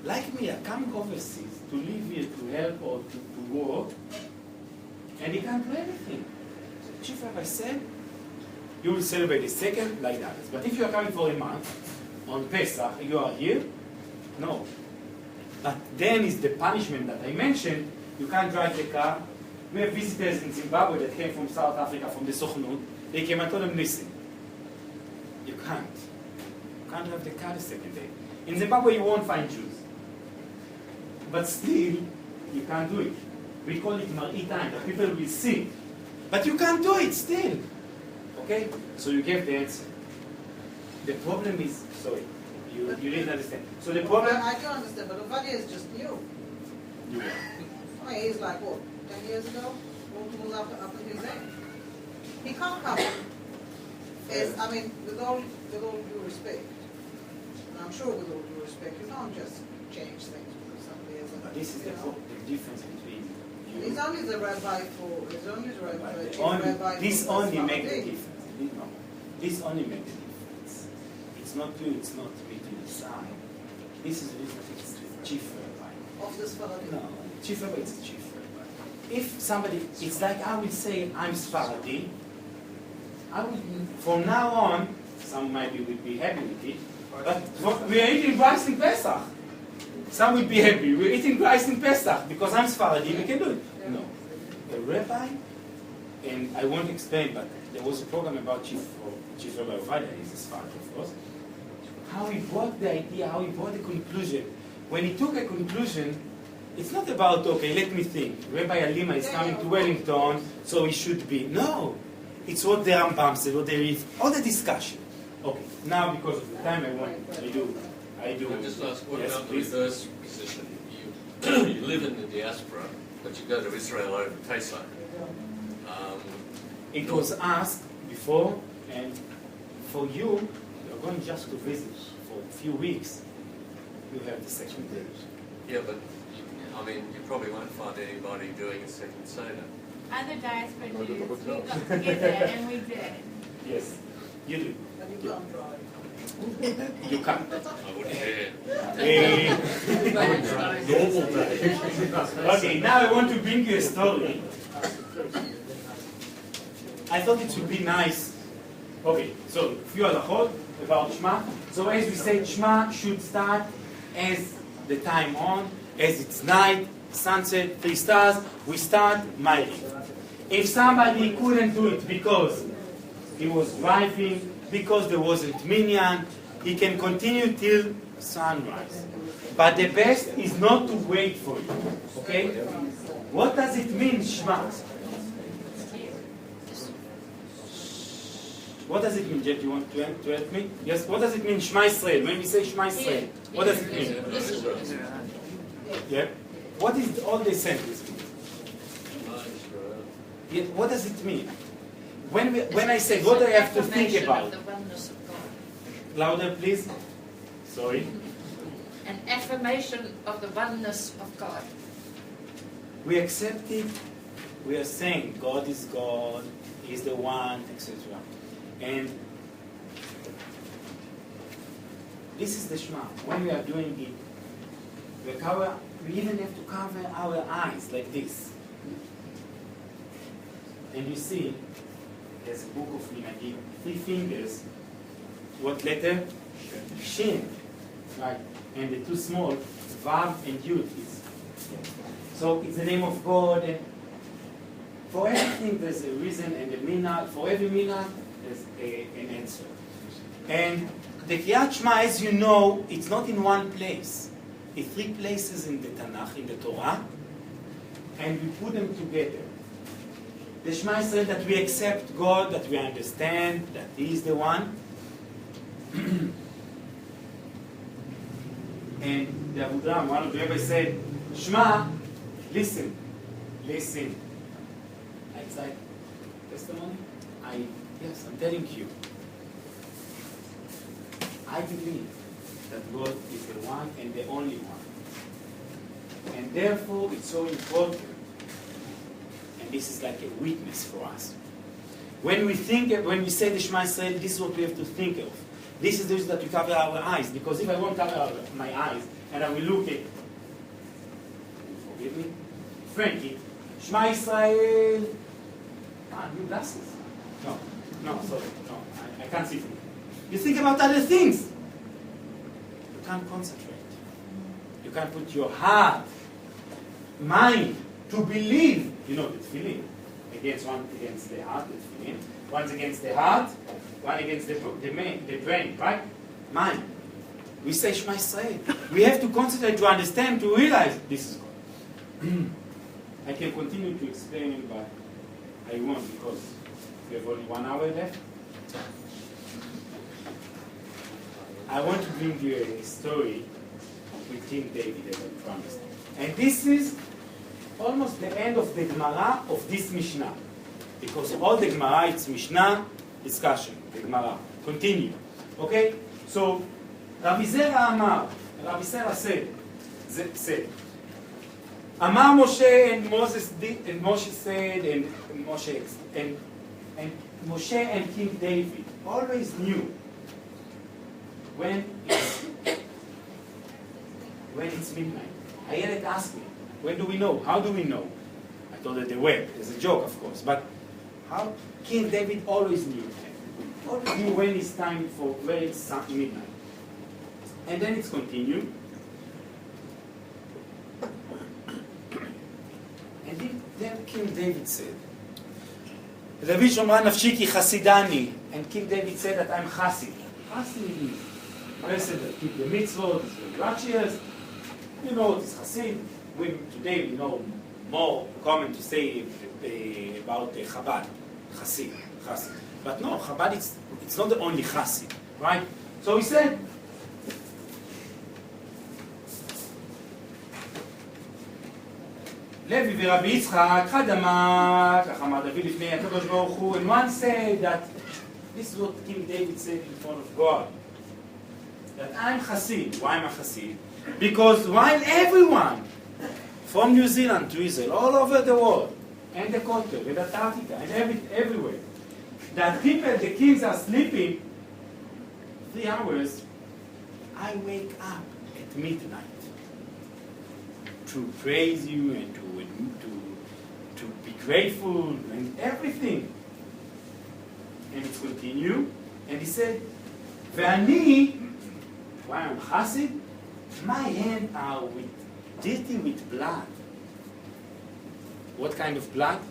like me, coming overseas to live here, to help or to work, and he can't do anything. So the chief rabbi said, you will celebrate the second like that. But if you are coming for a month, on Pesach, you are here, no. But then is the punishment that I mentioned. You can't drive the car. We have visitors in Zimbabwe that came from South Africa, from the Sochnut. They came and told them, listen, you can't. You can't drive the car the second day. In Zimbabwe, you won't find Jews. But still, you can't do it. We call it Mar'i time, that people will see. But you can't do it still. Okay? So you gave the answer. The problem is, sorry, you didn't understand. So the problem... I do understand, but Ovadia is just new. Yeah. I mean, he's like, what, 10 years ago? What was up until then? He can't come as, I mean, with all due respect, and I'm sure with all due respect, you can't just change things because somebody has a... But this is the difference between you... He's only the rabbi for... He's only the rabbi, this only makes the difference. No. This only makes the difference. It's not you, it's not me to decide. This is the difference. It's the chief rabbi. Of this Sephardi? No. Chief rabbi is the chief rabbi. If somebody... It's like I will say, I'm Sephardi. I will, from now on, some maybe will be happy with it, but we are eating rice in Pesach. Some will be happy. We're eating rice in Pesach because I'm Sephardi, we can do it. No. A rabbi, and I won't explain, but there was a program about Chief Rabbi Ovadia, he's a Sephardi, of course, how he brought the idea, how he brought the conclusion. When he took a conclusion, it's not about, okay, let me think, Rabbi Alima is coming to Wellington, so he should be. No. It's what the Rambam said, what there is, all the discussion. Okay, now because of the time I do. I'll just ask, what yes, about please? the reverse position? You live in the diaspora, but you go to Israel over Pesach. It was asked before, and for you, you're going just to visit for a few weeks. You have the second day. Yeah, but I mean, you probably won't find anybody doing a second Seder. Other diaspora Jews, we got together and we did. Yes, you do. But you can't drive. You can't. I wouldn't dare. Okay, now I want to bring you a story. I thought it would be nice. Okay, so a few halachot about Shema. So as we said, Shema should start as the time on, as it's night, sunset, 3 stars, we start Ma'ariv. If somebody couldn't do it because he was driving, because there wasn't minyan, he can continue till sunrise. But the best is not to wait for you. Okay? What does it mean, Shema? What does it mean, Jeff? Do you want to help me? Yes, what does it mean, Shema Israel? When we say Shema Israel, what does it mean? Yeah. What is all the sentence? Yeah, what does it mean? When I say, what do I have to think about? Louder, please. Sorry. An affirmation of the oneness of God. We accept it. We are saying God is God, He's the one, etc. And this is the Shema. When we are doing it, we even have to cover our eyes like this. And you see, there's a book of Minagim, 3 fingers. What letter? Shin. Right. And the 2 small, Vav and Yud. So it's the name of God. And for everything, there's a reason and a minhag. For every minhag, there's an answer. And the Kriyat Shema, as you know, it's not in one place. It's 3 places in the Tanakh, in the Torah, and we put them together. The Shema Israel, that we accept God, that we understand that He is the one. And the Abuddha, one of the rabbis said, Shema, listen. It's like testimony. Yes, I'm telling you. I believe that God is the one and the only one. And therefore, it's so important. And this is like a witness for us. When we say the Shema Israel, this is what we have to think of. This is the reason that we cover our eyes. Because if I won't cover my eyes and I will look at, forgive me, Frankie, Shema Israel, new glasses. No, sorry, no, I can't see from you. You think about other things. You can't concentrate. You can't put your heart, mind, to believe. You know, the feeling. One against the heart, the feeling. One's against the heart, one against the brain, right? Mind. We say Shema Israel. We have to concentrate to understand, to realize this is God. I can continue to explain, but I won't because we have only 1 hour left. I want to bring you a story with King David, as I promised. And this is almost the end of the Gemara of this Mishnah. Because all the Gemara, it's Mishnah discussion, the Gemara. Continue. Okay? So, Rabbi Zera said, Amar Moshe and Moshe said, and Moshe and King David always knew when it's midnight. Ayelet asked me, when do we know? How do we know? I told her the web. It's a joke, of course. But how? King David always knew. Always knew when it's time for, when it's midnight. And then it's continued. And then King David said, David Shomra nafshi ki chasidani. And King David said that I'm chassid. Chassid means a person that keep the mitzvot, is righteous. You know what is chassid. Today we know more common to say about Chabad, chassid. But no, Chabad it's not the only chassid, right? So he said, Levi ורבי יצחק, אחד אמר, כך אמר דוד לפני הקדוש ברוך הוא, and one said that, this is what King David said in front of God, that I'm chassid. Why am I chassid? Because while everyone, from New Zealand to Israel, all over the world, and the Kotel, and Antarctica, and everywhere, that people, the kings are sleeping 3 hours, I wake up at midnight to praise you and to be grateful and everything. And it's continue. And he said, Ve'ani, why I'm chassid, my hands are dirty with blood. What kind of blood?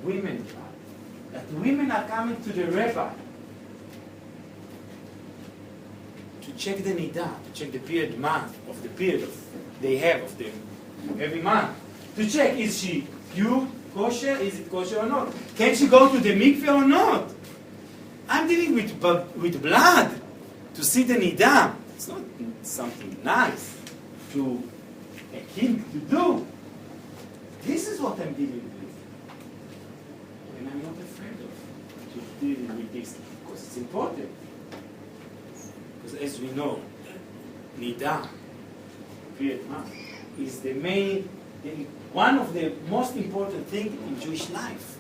Women blood. That women are coming to the rabbi to check the nidah, to check the period month of the period they have of them every month. To check, is she pure, kosher, is it kosher or not? Can she go to the mikveh or not? I'm dealing with blood to see the nida. It's not something nice to a king to do. This is what I'm dealing with. And I'm not afraid of to deal with this because it's important. Because as we know, nida, is the main, one of the most important things in Jewish life.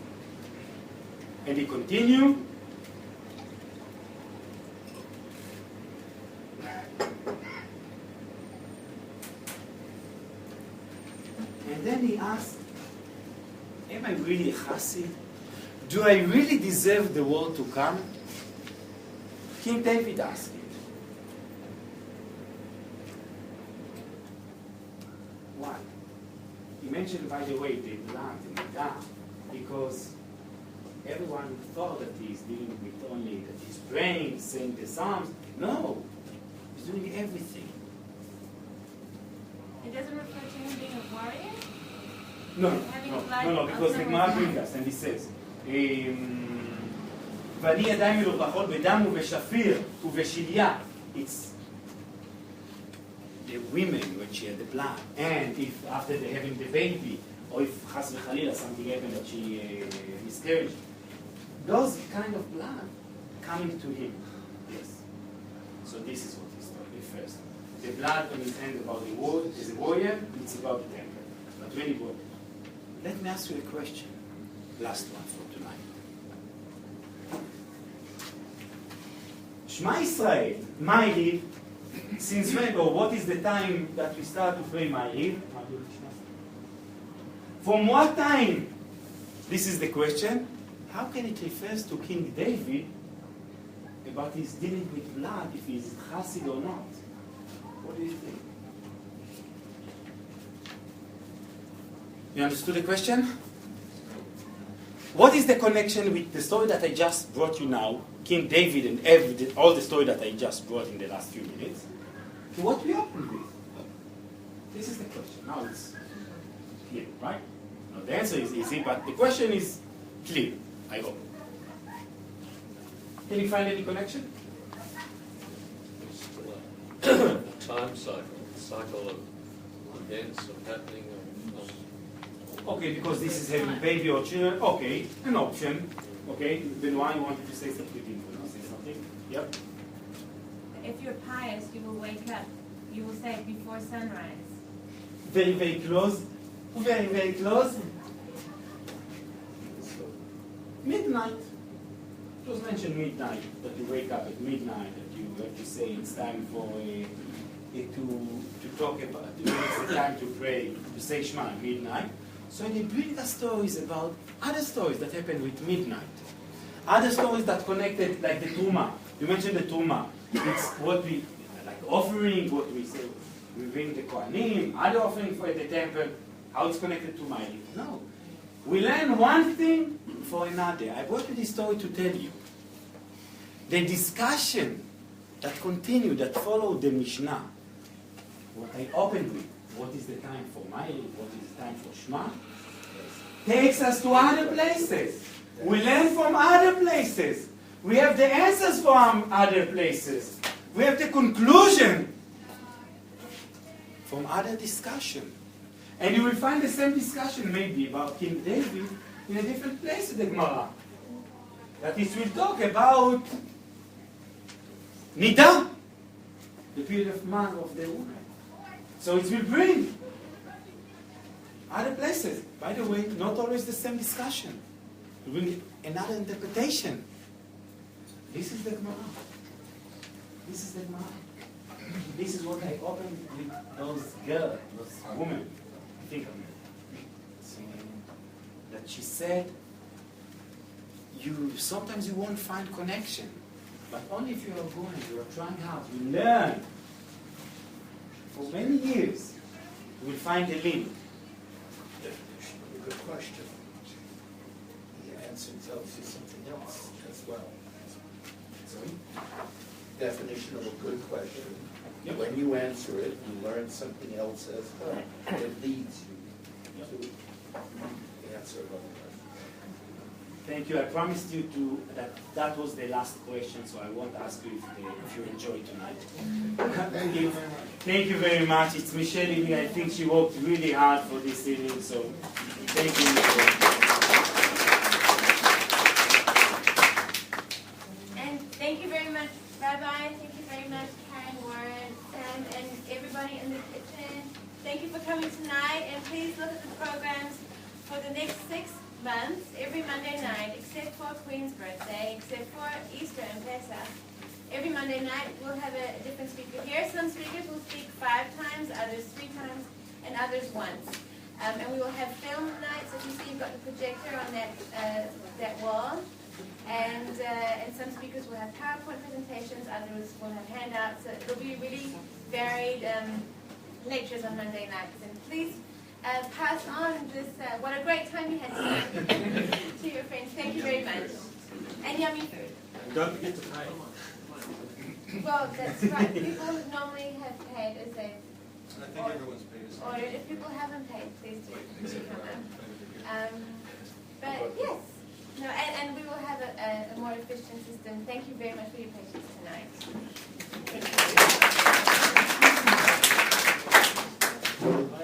And he continue. And then he asked, am I really a chassid? Do I really deserve the world to come? King David asked it. Why? He mentioned, by the way, the blood, the nida, because everyone thought that he's dealing with only, that he's praying, saying the Psalms. No, he's doing everything. It doesn't refer to him being a warrior? No, because the Gemara brings us, and he says, ואני ידיים מלוכלכות בדם ובשפיר ובשליה. It's the women when she had the blood, and if after they having the baby, or if chas v'chalila something happened that she miscarried, those kind of blood coming to him. Yes. So this is what he's talking first. The blood on his hand about the war is a warrior, it's about the temple. But when it was, let me ask you a question. Last one for tonight. Shema Israel, Ma'ariv, since when, or what is the time that we start to pray Ma'ariv? From what time? This is the question. How can it refers to King David about his dealing with blood, if he's chassid or not? What do you think? You understood the question? What is the connection with the story that I just brought you now, King David and all the story that I just brought in the last few minutes, to what we opened with? This is the question. Now it's clear, right? Now the answer is easy, but the question is clear, I hope. Can you find any connection? Time cycle of events of happening. Okay, because this is having baby or children. Okay, an option. Okay, Benoit, you wanted to say something? You want to say something? Yep. If you're pious, you will wake up. You will say before sunrise. Very, very close. Very, very close. Midnight. It was mentioned midnight, that you wake up at midnight, that you have to say it's time for to talk about, it's the time to pray, to say Shema at midnight. So they bring us stories about other stories that happened with midnight. Other stories that connected, like the Truma. You mentioned the Truma. It's what we, like offering, what we say, we bring the Kohanim, other offering for the temple, how it's connected to my life. No. We learn one thing for another. I brought you this story to tell you. The discussion that continued, that followed the Mishnah, what I opened with, what is the time for Ma'ariv, what is the time for Shema, takes us to other places. We learn from other places. We have the answers from other places. We have the conclusion from other discussion. And you will find the same discussion maybe about King David in a different place in the Gemara. That is, we'll talk about Nida, the period of man of the woman. So it will bring other places. By the way, not always the same discussion. It will bring another interpretation. This is the Gemara. This is the Gemara. This is what I opened with those girls, those women. I think of it. That she said, sometimes you won't find connection. But only if you are going, you are trying hard, you learn. For many years, you will find a link. Definition of a good question. The answer tells you something else as well. Sorry? Definition of a good question. Yep. When you answer it, you learn something else as well. It leads you to the answer of a question. Thank you. I promised you that was the last question, so I won't ask you if you enjoyed tonight. Thank you very much. It's Michelle evening. I think she worked really hard for this evening, so thank you, Michelle. And thank you very much, Rabbi. Thank you very much, Karen, Warren, Sam, and everybody in the kitchen. Thank you for coming tonight, and please look at the programs for the next 6 months, every Monday night, except for Queen's birthday, except for Easter and Pesach. Every Monday night, we'll have a different speaker here. Some speakers will speak 5 times, others 3 times, and others once. And we will have film nights. As you see, you've got the projector on that wall. And some speakers will have PowerPoint presentations, others will have handouts. So it'll be really varied lectures on Monday nights. And please pass on this, what a great time you had tonight to your friends. Thank you very much. And yummy food. And don't forget to pay. Well, that's right. People normally have paid as they I think everyone's paid. ordered. If people haven't paid, please do come up. But yes. No, and we will have a more efficient system. Thank you very much for your patience tonight. Thank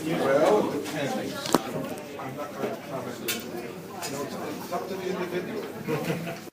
Well, it depends. I'm not going to comment. It's up to the individual.